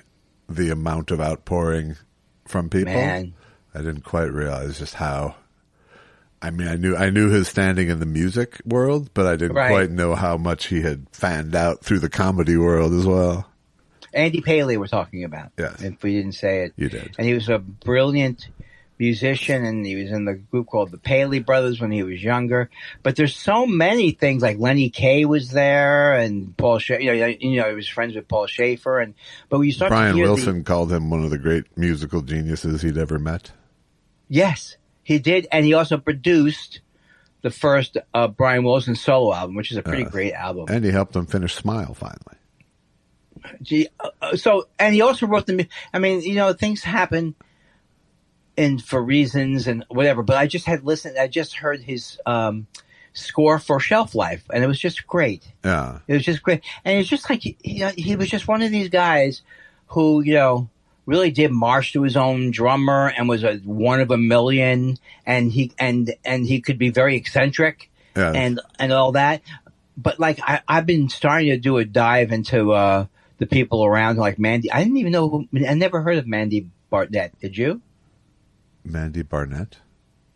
the amount of outpouring from people. Man. I didn't quite realize just how. I mean, I knew his standing in the music world, but I didn't quite know how much he had fanned out through the comedy world as well. Andy Paley we're talking about. Yes. If we didn't say it. You did. And he was a brilliant musician, and he was in the group called the Paley Brothers when he was younger. But there's so many things, like Lenny Kaye was there, and Paul Schaefer, he was friends with Paul Schaefer. But when you start Brian to hear Wilson called him one of the great musical geniuses he'd ever met. Yes. He did, and he also produced the first Brian Wilson solo album, which is a pretty great album. And he helped him finish Smile, finally. And he also wrote things happen. and for reasons and whatever. But I just had listened. I just heard his score for Shelf Life, and it was just great. Yeah, it was just great, and it's just like he was just one of these guys who really did march to his own drummer and was one of a million, and he could be very eccentric and all that. But like I've been starting to do a dive into the people around, like Mandy. I didn't even know I never heard of Mandy Barnett. Did you? Mandy Barnett?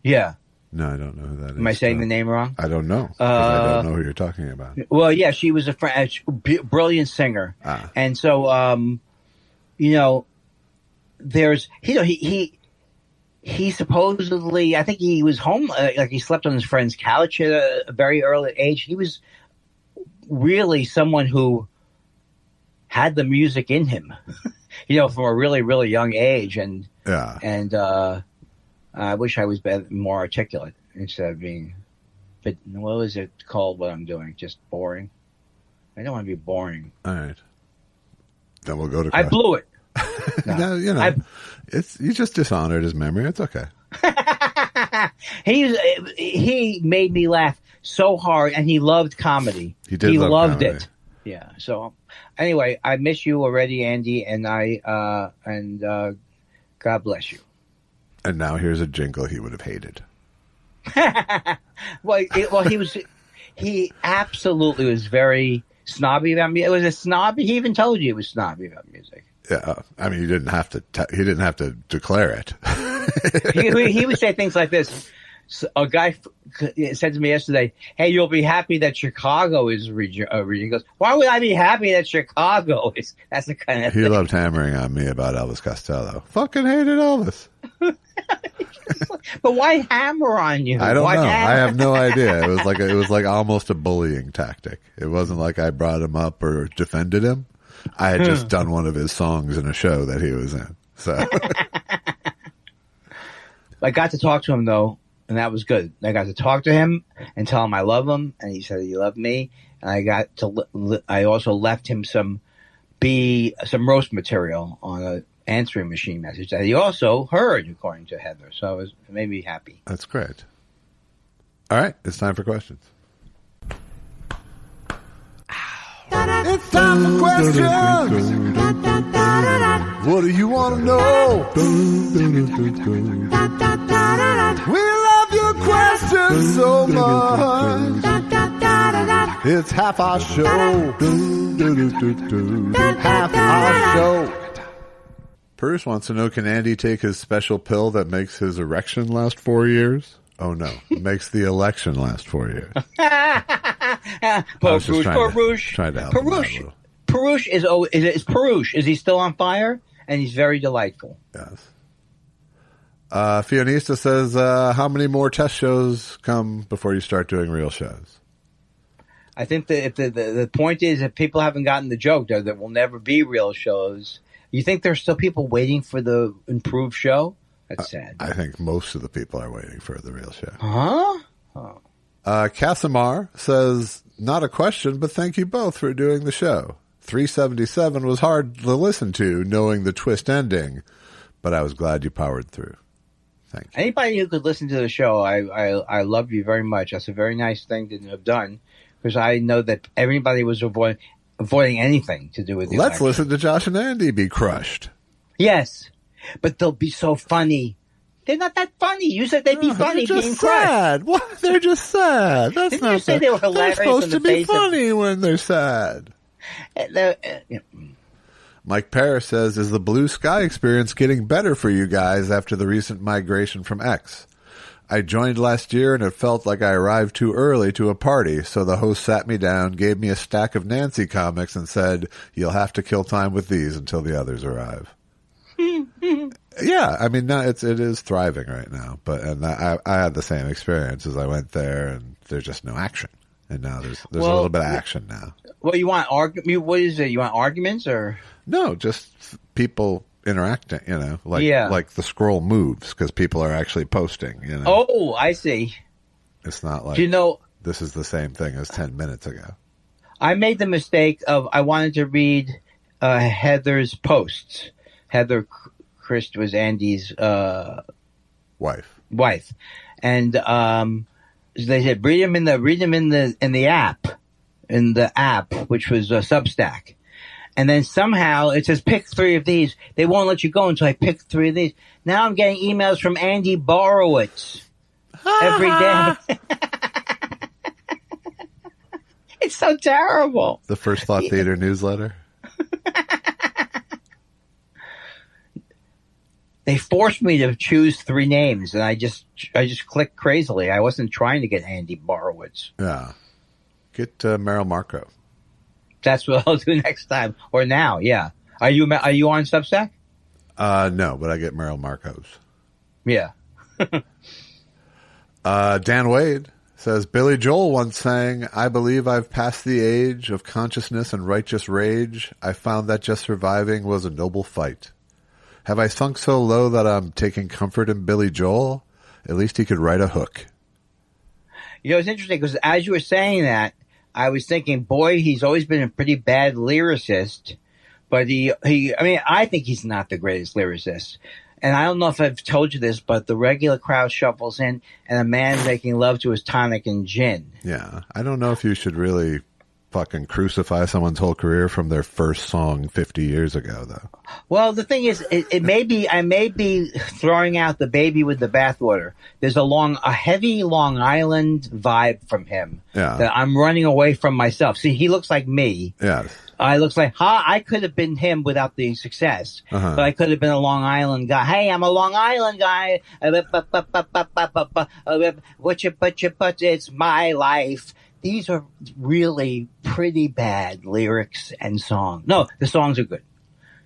Yeah. No, I don't know who that is. Am I saying the name wrong? I don't know. I don't know who you're talking about. Well, yeah, she was a brilliant singer. And so, there's, he supposedly, I think he was home, like he slept on his friend's couch at a very early age. He was really someone who had the music in him, from a really, really young age. And I wish I was more articulate instead of being, but what was it called? What I'm doing? Just boring. I don't want to be boring. All right. Then we'll go to. I blew it. No, you just dishonored his memory. It's okay. He made me laugh so hard, and he loved comedy. He loved comedy. It. Yeah. So anyway, I miss you already, Andy, and God bless you. And now here's a jingle he would have hated. He absolutely was very snobby about music. It was a snobby. He even told you he was snobby about music. Yeah, I mean, he didn't have to declare it. he would say things like this. A guy said to me yesterday, "Hey, you'll be happy that Chicago is region." He goes, "Why would I be happy that Chicago is?" That's the kind of he thing. loved hammering on me about Elvis Costello. Fucking hated Elvis. But why hammer on you? I don't know. I have no idea. It was like almost a bullying tactic. It wasn't like I brought him up or defended him. I had just done one of his songs in a show that he was in. So I got to talk to him though, and that was good. I got to talk to him and tell him I love him, and he said he loved me. And I also left him some roast material on a answering machine message that he also heard, according to Heather. So it made me happy. That's great. All right, it's time for questions. It's time for questions. What do you want to know? We love your questions so much. It's half our show. Half our show. Bruce wants to know, can Andy take his special pill that makes his erection last 4 years? Oh, no. It makes the election last 4 years. Perush is Perush. Is he still on fire? And he's very delightful. Yes. Fionista says, how many more test shows come before you start doing real shows? I think that the point is, if people haven't gotten the joke, there will never be real shows. You think there's still people waiting for the improved show? That's sad. I think most of the people are waiting for the real show. Huh? Oh. Casimar says, not a question, but thank you both for doing the show. 377 was hard to listen to, knowing the twist ending, but I was glad you powered through. Thank you. Anybody who could listen to the show, I love you very much. That's a very nice thing to have done, because I know that everybody was avoiding anything to do with the Let's election. listen to Josh and Andy be crushed. Yes, but they'll be so funny. They're not that funny. You said they'd be funny they're being just sad. crushed. What? They're just sad. That's Didn't not you say they were hilarious? They're supposed to be funny when they're sad. Mike Parrish says, is the Blue Sky experience getting better for you guys after the recent migration from X? I joined last year and it felt like I arrived too early to a party, so the host sat me down, gave me a stack of Nancy comics, and said, you'll have to kill time with these until the others arrive. Yeah, I mean, now it is thriving right now, I had the same experience as I went there, and there's just no action. And now there's a little bit of action now. Well, you want what is it? You want arguments or? No, just people interacting, like the scroll moves because people are actually posting, Oh, I see. It's not like, this is the same thing as 10 minutes ago. I made the mistake of, I wanted to read Heather's posts. Heather Christ was Andy's Wife. And they said read them in the app, which was Substack. And then somehow it says pick 3 of these. They won't let you go until I pick 3 of these. Now I'm getting emails from Andy Borowitz every day. It's so terrible. The First Thought Theater newsletter. They forced me to choose 3 names, and I just clicked crazily. I wasn't trying to get Andy Borowitz. Yeah. Get Meryl Marco. That's what I'll do next time, or now. Yeah. Are you on Substack? No, but I get Meryl Marcos. Yeah. Dan Wade says, Billy Joel once sang, I believe I've passed the age of consciousness and righteous rage. I found that just surviving was a noble fight. Have I sunk so low that I'm taking comfort in Billy Joel? At least he could write a hook. You know, it's interesting because as you were saying that, I was thinking, boy, he's always been a pretty bad lyricist, but I think he's not the greatest lyricist. And I don't know if I've told you this, but the regular crowd shuffles in and a man making love to his tonic and gin. Yeah. I don't know if you should really fucking crucify someone's whole career from their first song 50 years ago, though. Well, the thing is, I may be throwing out the baby with the bathwater. There's a heavy Long Island vibe from him that I'm running away from myself. See, he looks like me. Yes. I looks like, I could have been him without the success, but I could have been a Long Island guy. Hey, I'm a Long Island guy. But it's my life. These are really pretty bad lyrics and songs. No, the songs are good.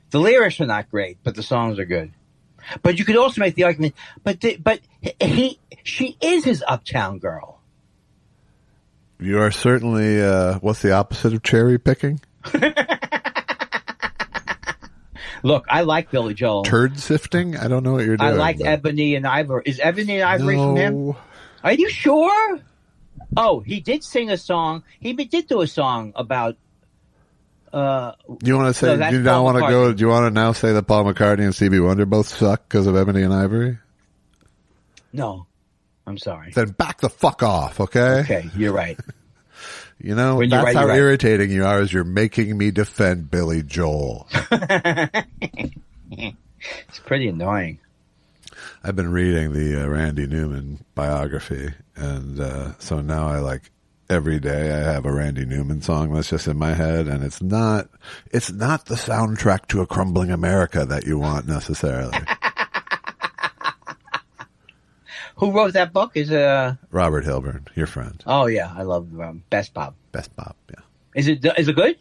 The lyrics are not great, but the songs are good. But you could also make the argument, she is his uptown girl. You are certainly, what's the opposite of cherry picking? Look, I like Billy Joel. Turd sifting? I don't know what you're doing. I like Ebony and Ivory. Is Ebony and Ivory from him? Are you sure? Oh, he did sing a song. He did do a song about. Do you want to say? Do you now want to go? Do you want to now say that Paul McCartney and Stevie Wonder both suck because of Ebony and Ivory? No, I'm sorry. Then back the fuck off, okay? Okay, you're right. You know, that's how irritating you are, is you're making me defend Billy Joel. It's pretty annoying. I've been reading the Randy Newman biography, and so now every day I have a Randy Newman song that's just in my head, and it's not the soundtrack to a crumbling America that you want necessarily. Who wrote that book? Is Robert Hilburn, your friend. Oh yeah, I love Best Bob. Best Bob, yeah. Is it good?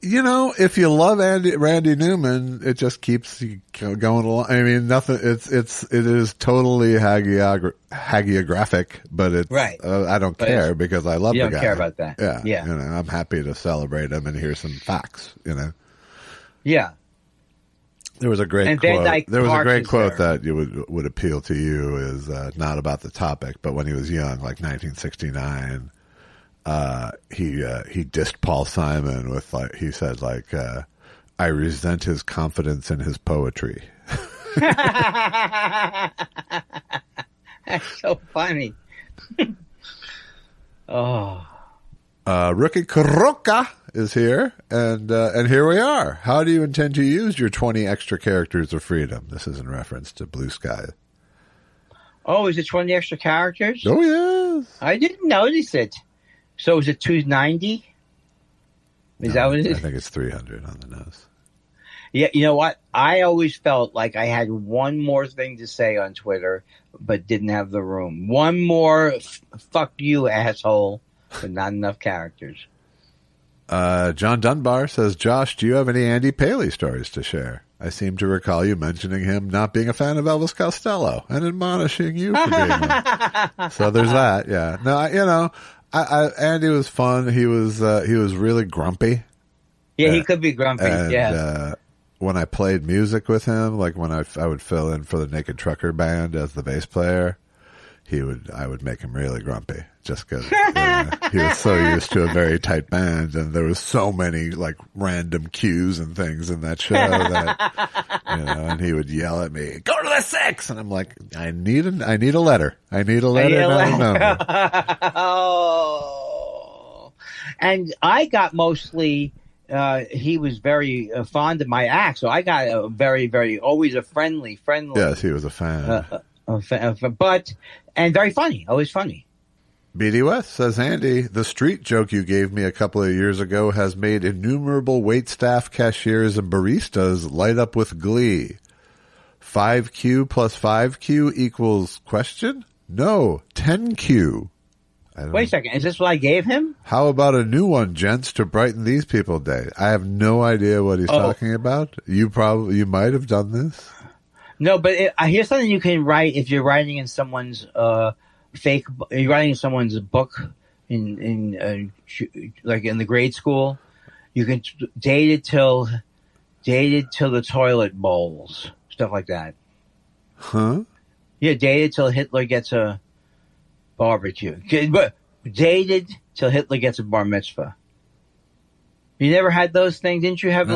You know, if you love Randy Newman, it just keeps going along. I mean, nothing. It is totally hagiographic, but it's right. I don't care because I love the guy. You don't care about that. Yeah. You know, I'm happy to celebrate him and hear some facts. You know. Yeah. There was a great quote. There was a great quote that would appeal to you. Is not about the topic, but when he was young, like 1969. He dissed Paul Simon with he said I resent his confidence in his poetry. That's so funny. Oh. Rookie Kuroka is here, and here we are. How do you intend to use your 20 extra characters of freedom? This is in reference to Blue Sky. Oh, is it 20 extra characters? Oh, yes. I didn't notice it. So is it 290? Is that what it is? I think it's 300 on the nose. Yeah, you know what? I always felt like I had one more thing to say on Twitter, but didn't have the room. One more fuck you, asshole, but not enough characters. John Dunbar says, Josh, do you have any Andy Paley stories to share? I seem to recall you mentioning him not being a fan of Elvis Costello and admonishing you for being one. So there's that, yeah. No, Andy was fun. He was really grumpy. Yeah, he could be grumpy. Yeah. When I played music with him, like when I would fill in for the Naked Trucker Band as the bass player, I would make him really grumpy just because he was so used to a very tight band, and there was so many like random cues and things in that show that and he would yell at me, "Go to the 6!" And I'm like, I need a letter. I need a letter, not a number. Oh. And I got mostly, he was very fond of my act, so I got a very, very, always a friendly. Yes, he was a fan. And very funny, always funny. BD West says, Andy, the street joke you gave me a couple of years ago has made innumerable waitstaff, cashiers, and baristas light up with glee. 5Q plus 5Q equals question? No, 10Q. Wait a second, is this what I gave him? How about a new one, gents, to brighten these people's day? I have no idea what he's talking about. You might have done this. No, but here's something you can write if you're writing in someone's you're writing in someone's book in like in the grade school. You can date it till the toilet bowls, stuff like that. Huh? Yeah, dated till Hitler gets a barbecue. But dated till Hitler gets a bar mitzvah. You never had those things? Didn't you have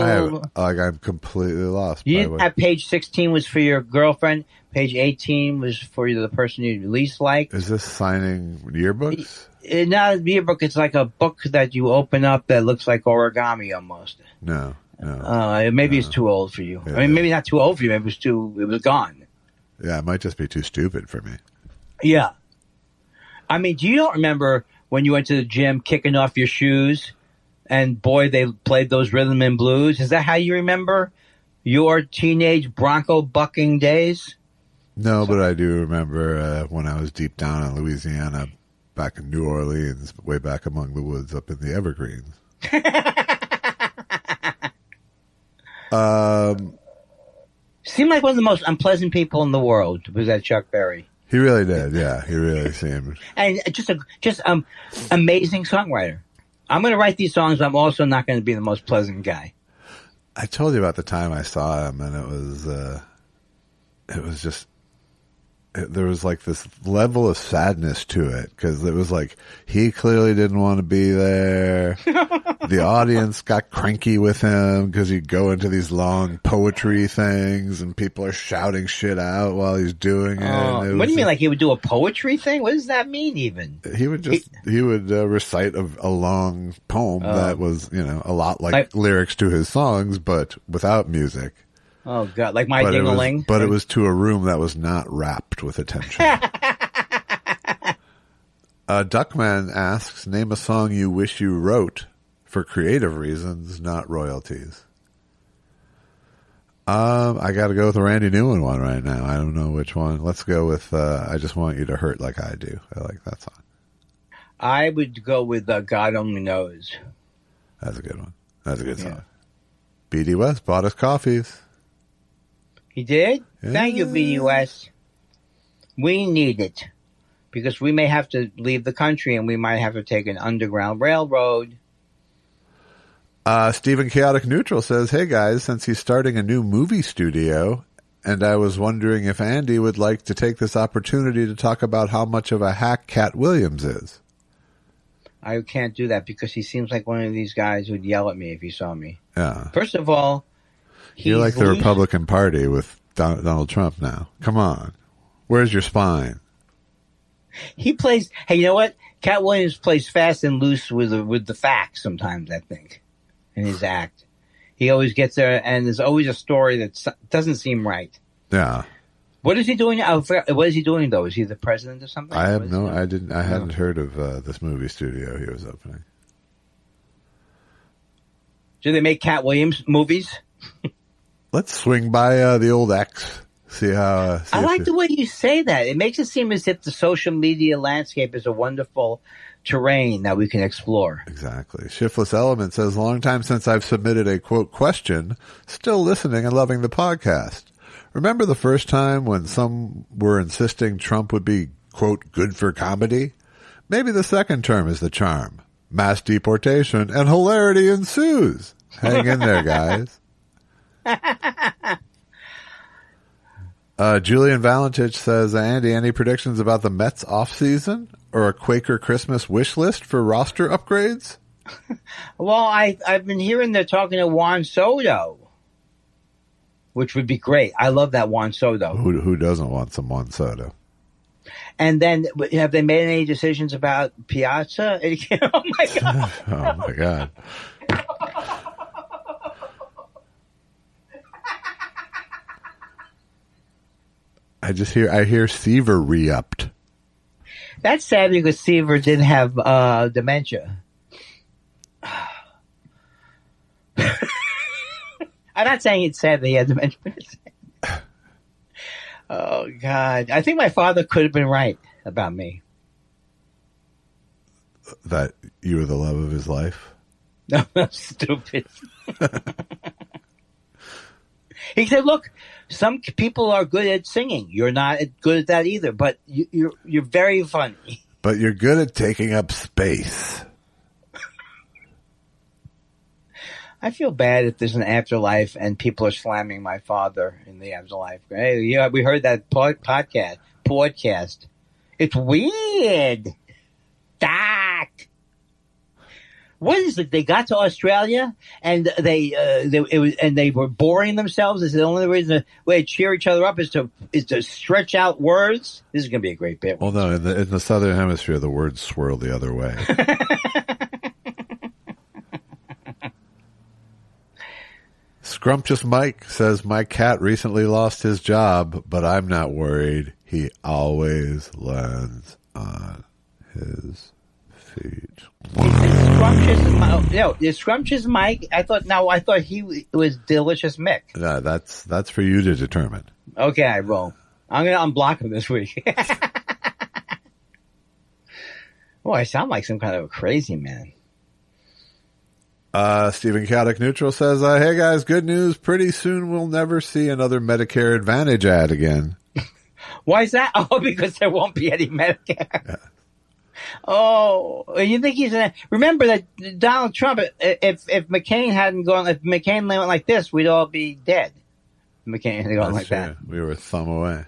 I'm completely lost. You didn't have page 16 was for your girlfriend. Page 18 was for the person you least liked. Is this signing yearbooks? Not a yearbook. It's like a book that you open up that looks like origami almost. No. Maybe it's too old for you. Yeah. I mean, maybe not too old for you. Maybe it was gone. Yeah, it might just be too stupid for me. Yeah. I mean, do you not remember when you went to the gym kicking off your shoes? And boy, they played those rhythm and blues. Is that how you remember your teenage Bronco bucking days? No, but I do remember when I was deep down in Louisiana, back in New Orleans, way back among the woods up in the Evergreens. Seemed like one of the most unpleasant people in the world was that Chuck Berry. He really did, yeah. He really seemed. And just amazing songwriter. I'm going to write these songs. I'm also not going to be the most pleasant guy. I told you about the time I saw him, and there was like this level of sadness to it, because it was like he clearly didn't want to be there. The audience got cranky with him because he'd go into these long poetry things and people are shouting shit out while he's doing it. What do you mean, like he would do a poetry thing? What does that mean even? He would recite a long poem that was, a lot like lyrics to his songs, but without music. Oh, God, like My Ding-a-Ling? But it was to a room that was not wrapped with attention. Duckman asks, name a song you wish you wrote for creative reasons, not royalties. I got to go with the Randy Newman one right now. I don't know which one. Let's go with I Just Want You to Hurt Like I Do. I like that song. I would go with God Only Knows. That's a good one. That's a good song. BD West bought us coffees. He did? Yeah. Thank you, BUS. We need it because we may have to leave the country and we might have to take an underground railroad. Stephen Chaotic Neutral says, hey guys, since he's starting a new movie studio, and I was wondering if Andy would like to take this opportunity to talk about how much of a hack Cat Williams is. I can't do that because he seems like one of these guys who'd yell at me if he saw me. Yeah. First of all, you're like the Republican Party with Donald Trump now. Come on. Where's your spine? He plays, hey, you know what? Cat Williams plays fast and loose with the facts sometimes, I think, in his act. He always gets there, and there's always a story that doesn't seem right. Yeah. What is he doing? What is he doing, though? Is he the president or something? I hadn't heard of this movie studio he was opening. Do they make Cat Williams movies? Let's swing by the old X. See how. I like the way you say that. It makes it seem as if the social media landscape is a wonderful terrain that we can explore. Exactly. Shiftless Element says, long time since I've submitted a, quote, question. Still listening and loving the podcast. Remember the first time when some were insisting Trump would be, quote, good for comedy? Maybe the second term is the charm. Mass deportation and hilarity ensues. Hang in there, guys. Julian Valentich says, Andy, any predictions about the Mets offseason or a Quaker Christmas wish list for roster upgrades? Well, I've been hearing they're talking to Juan Soto. which would be great. I love that Juan Soto. Who doesn't want some Juan Soto? And then, have they made any decisions about Piazza? Oh my God! Oh my God! I hear Seaver re-upped. That's sad because Seaver did have dementia. I'm not saying it's sad that he had dementia. Oh, God. I think my father could have been right about me. That you were the love of his life? No, that's stupid. He said, look, some people are good at singing. You're not good at that either, but you're very funny. But you're good at taking up space. I feel bad if there's an afterlife and people are slamming my father in the afterlife. Hey, yeah, we heard that podcast. It's weird. Doc. What is it? They got to Australia and they were boring themselves. Is the only reason the way to cheer each other up is to stretch out words? This is going to be a great bit. Well, no, in the southern hemisphere, the words swirl the other way. Scrumptious Mike says, my cat recently lost his job, but I'm not worried. He always lands on his feet. Scrumptious Mike. I thought he was Delicious Mick. No, that's for you to determine. Okay, I will. I'm going to unblock him this week. Oh, I sound like some kind of a crazy man. Stephen Caddick Neutral says, hey guys, good news. Pretty soon we'll never see another Medicare Advantage ad again. Why is that? Oh, because there won't be any Medicare. Yeah. Oh, you think he's remember that Donald Trump, if McCain hadn't gone, if McCain went like this, we'd all be dead. McCain had gone like true. That. We were a thumb away.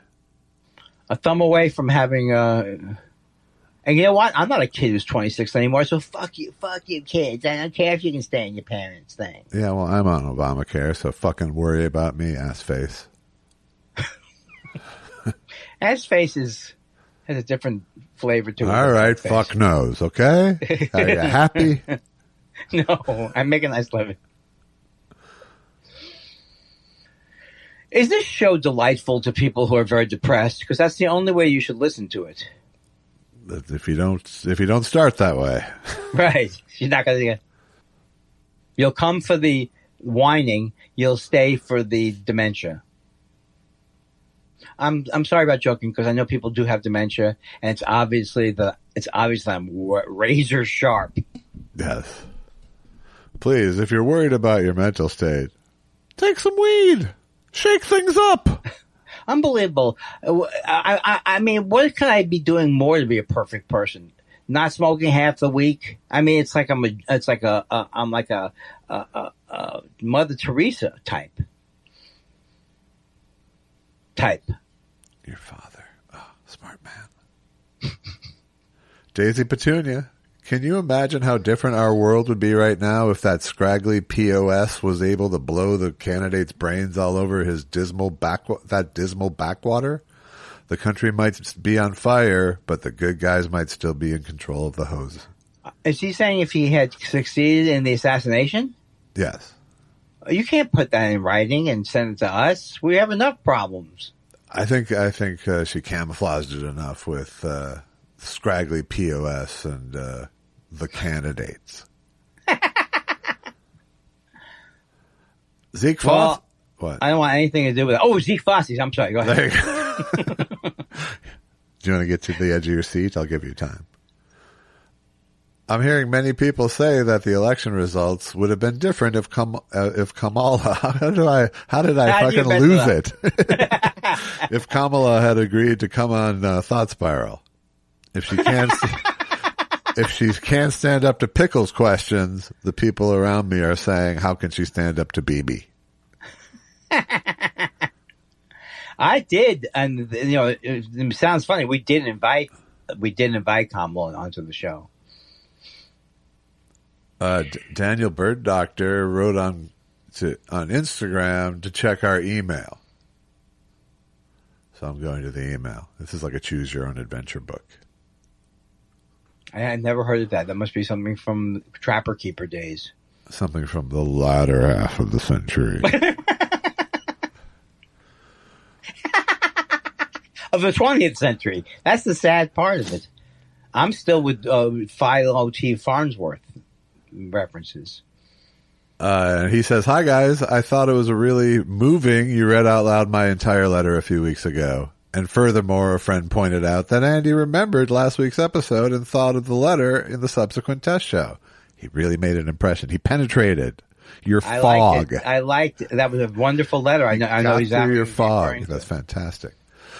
A thumb away from having, and you know what? I'm not a kid who's 26 anymore, so fuck you kids. I don't care if you can stay in your parents' thing. Yeah, well, I'm on Obamacare, so fucking worry about me, ass face. Ass face has a different flavor to it. All right, fuck knows, okay? Are you happy? No, I make a nice living. Is this show delightful to people who are very depressed? Because that's the only way you should listen to it. If you don't start that way, right? You're not gonna. You'll come for the whining. You'll stay for the dementia. I'm sorry about joking because I know people do have dementia, and it's obviously I'm razor sharp. Yes. Please, if you're worried about your mental state, take some weed. Shake things up. Unbelievable. I mean, what can I be doing more to be a perfect person? Not smoking half the week. I mean, it's like I'm like a Mother Teresa type. Your father. Oh, smart man. Daisy Petunia. Can you imagine how different our world would be right now if that scraggly POS was able to blow the candidate's brains all over his dismal backwater? The country might be on fire, but the good guys might still be in control of the hose. Is he saying if he had succeeded in the assassination? Yes. You can't put that in writing and send it to us. We have enough problems. I think she camouflaged it enough with scraggly POS and the candidates. Zeke Foss. What? I don't want anything to do with it. Oh, Zeke Fossey. I'm sorry. Go ahead. There you go. Do you want to get to the edge of your seat? I'll give you time. I'm hearing many people say that the election results would have been different if Kamala. How did I fucking lose it? If Kamala had agreed to come on Thought Spiral. If she can't stand up to Pickles questions, the people around me are saying, how can she stand up to BB? I did, and you know, it sounds funny. We did invite Kamala onto the show. Daniel Bird Doctor wrote on on Instagram to check our email. So I'm going to the email. This is like a choose your own adventure book. I never heard of that. That must be something from Trapper Keeper days. Something from the latter half of the century. Of the 20th century. That's the sad part of it. I'm still with Philo T. Farnsworth references. He says, "Hi guys, I thought it was a really moving. You read out loud my entire letter a few weeks ago. And furthermore, a friend pointed out that Andy remembered last week's episode and thought of the letter in the subsequent test show. He really made an impression. He penetrated your fog. I liked it. That was a wonderful letter. I know exactly your fog. That's fantastic.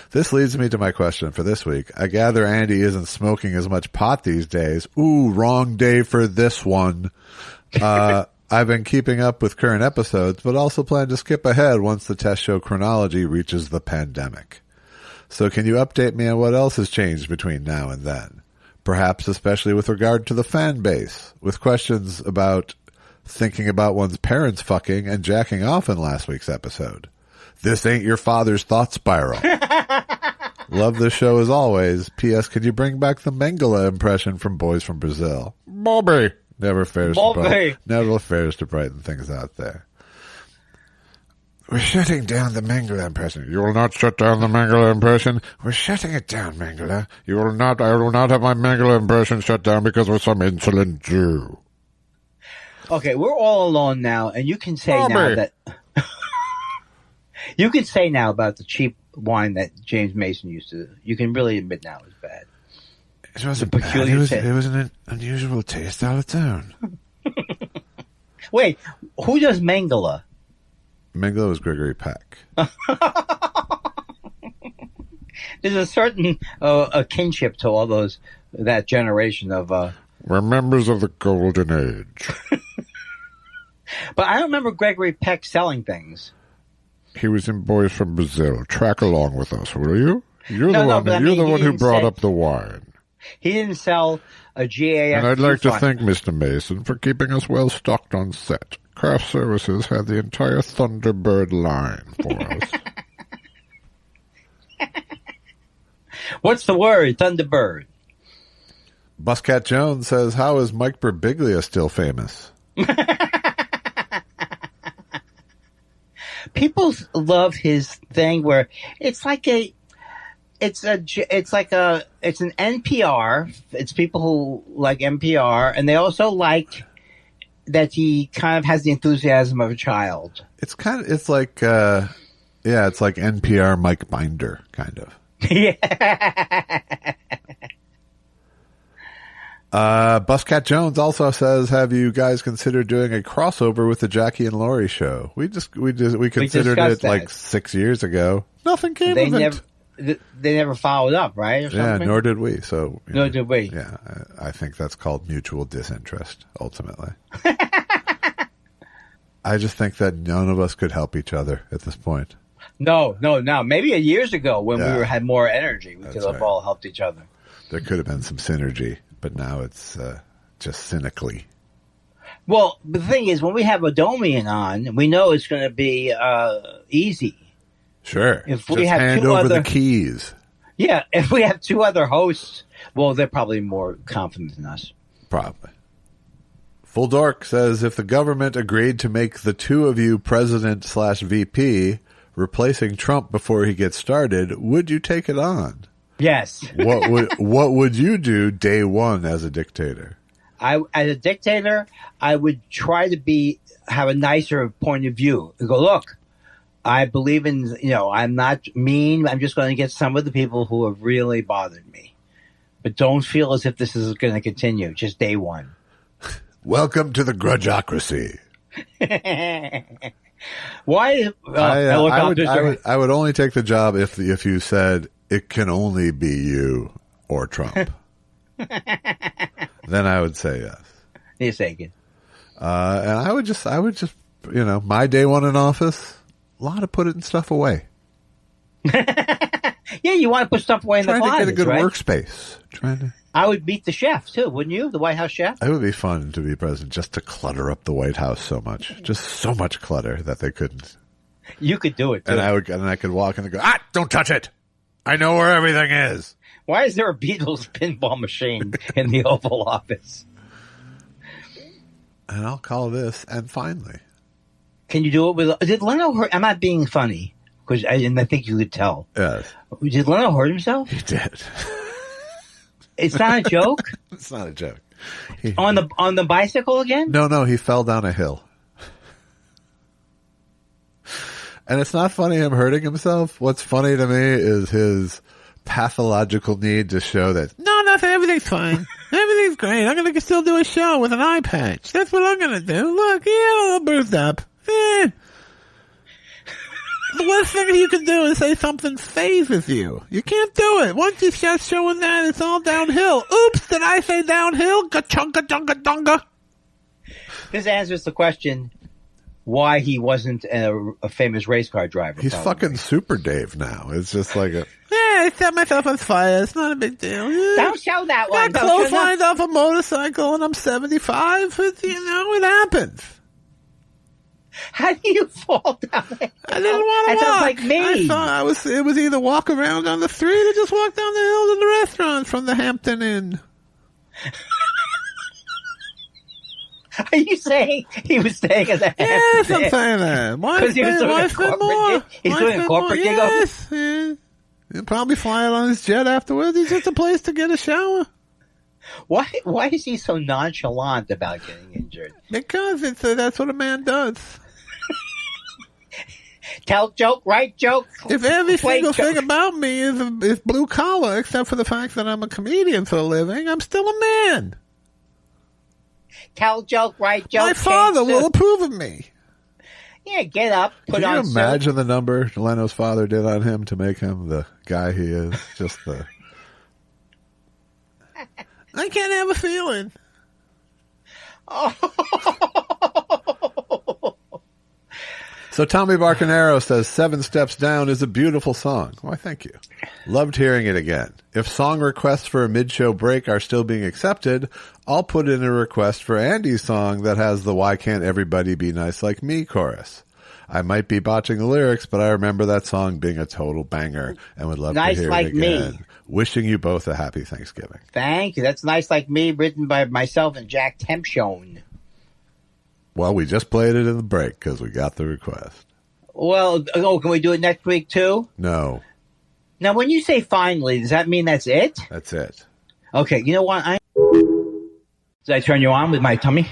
This leads me to my question for this week. I gather Andy isn't smoking as much pot these days. Ooh, wrong day for this one. I've been keeping up with current episodes, but also plan to skip ahead once the test show chronology reaches the pandemic. So can you update me on what else has changed between now and then? Perhaps especially with regard to the fan base, with questions about thinking about one's parents fucking and jacking off in last week's episode. This ain't your father's thought spiral. Love the show as always. P.S. Could you bring back the Mengele impression from Boys from Brazil? Bobby. Never fails to brighten things out there. We're shutting down the Mengele impression. You will not shut down the Mengele impression. We're shutting it down, Mengele. I will not have my Mengele impression shut down because we're some insolent Jew. Okay, we're all alone now, and you can say now that you can say now about the cheap wine that James Mason used to. You can really admit now it's bad. It wasn't bad. It was an unusual taste all its own. Wait, who does Mengele? Mengele was Gregory Peck. There's a certain a kinship to all that generation of. We're members of the golden age. But I don't remember Gregory Peck selling things. He was in Boys from Brazil. Track along with us, will you? You're the one who brought up the wine. He didn't sell a GAF. And I'd like to thank Mr. Mason for keeping us well stocked on set. Craft Services had the entire Thunderbird line for us. What's the word, Thunderbird? Buscat Jones says, how is Mike Birbiglia still famous? People love his thing where it's like it's an NPR. It's people who like NPR, and they also like that he kind of has the enthusiasm of a child. It's like NPR Mike Binder, kind of. Yeah. Buscat Jones also says, have you guys considered doing a crossover with the Jackie and Laurie show? We considered it that. Like 6 years ago. Nothing came of it. They never followed up, right? Yeah, nor did we. So nor did we. Yeah, I think that's called mutual disinterest, ultimately. I just think that none of us could help each other at this point. No. Maybe years ago when we had more energy, we could have all helped each other. There could have been some synergy, but now it's just cynically. Well, the thing is, when we have Adomian on, we know it's going to be easy. Sure. If we have hand over the keys. Yeah, if we have two other hosts, well, they're probably more confident than us. Probably. Full Dork says, if the government agreed to make the two of you president/VP, replacing Trump before he gets started, would you take it on? Yes. What would you do day one as a dictator? As a dictator, I would try to have a nicer point of view. And go, look, I believe in, I'm not mean. I'm just going to get some of the people who have really bothered me. But don't feel as if this is going to continue. Just day one. Welcome to the grudgeocracy. Why? I would only take the job if you said it can only be you or Trump. Then I would say yes. You're saying. And I would just, my day one in office, a lot of putting stuff away. Yeah, you want to put stuff away in the closet, trying to get a good right? workspace. I would beat the chef, too, wouldn't you? The White House chef? It would be fun to be president just to clutter up the White House so much. Just so much clutter that they couldn't. You could do it, too. And I could walk in and go, don't touch it. I know where everything is. Why is there a Beatles pinball machine in the Oval Office? And I'll call this And Finally. Can you do it with... Did Leno hurt... I'm not being funny, and I think you could tell. Yes. Did Leno hurt himself? He did. It's not a joke? It's not a joke. On the bicycle again? No, he fell down a hill. And it's not funny him hurting himself. What's funny to me is his pathological need to show that, no, nothing, everything's fine. Everything's great. I'm going to still do a show with an eye patch. That's what I'm going to do. Look, yeah, I'm bruised up. The worst thing you can do is say something phases you. You can't do it. Once you start showing that, it's all downhill. Oops, did I say downhill? Ka-chunka-chunka-dunga. This answers the question why he wasn't a famous race car driver. He's fucking Super Dave now. It's just like I set myself on fire. It's not a big deal. Don't show that one. I got clotheslined off a motorcycle and I'm 75. It happens. How do you fall down? I didn't want to walk. That sounds like me. I thought it was either walk around on the street or just walk down the hill to the restaurant from the Hampton Inn. Are you saying he was staying at the Hampton Inn? Yes, I'm saying that. Because he was doing a corporate gig? He's doing a corporate gig? Yes. Yeah. He'll probably fly out on his jet afterwards. He's just a place to get a shower. Why is he so nonchalant about getting injured? Because that's what a man does. Tell joke, write joke. If every single thing about me is blue collar, except for the fact that I'm a comedian for a living, I'm still a man. Tell joke, write joke. My father will approve of me. Yeah, get up, put on. Can you imagine the number Leno's father did on him to make him the guy he is? Just the. I can't have a feeling. So Tommy Barcanero says 7 Steps Down is a beautiful song. Why, thank you. Loved hearing it again. If song requests for a mid-show break are still being accepted, I'll put in a request for Andy's song that has the Why Can't Everybody Be Nice Like Me chorus. I might be botching the lyrics, but I remember that song being a total banger and would love to hear it again. Me. Wishing you both a happy Thanksgiving. Thank you. That's Nice Like Me, written by myself and Jack Tempshone. Well, we just played it in the break because we got the request. Well, can we do it next week too? No. Now, when you say finally, does that mean that's it? That's it. Okay, you know what? Did I turn you on with my tummy?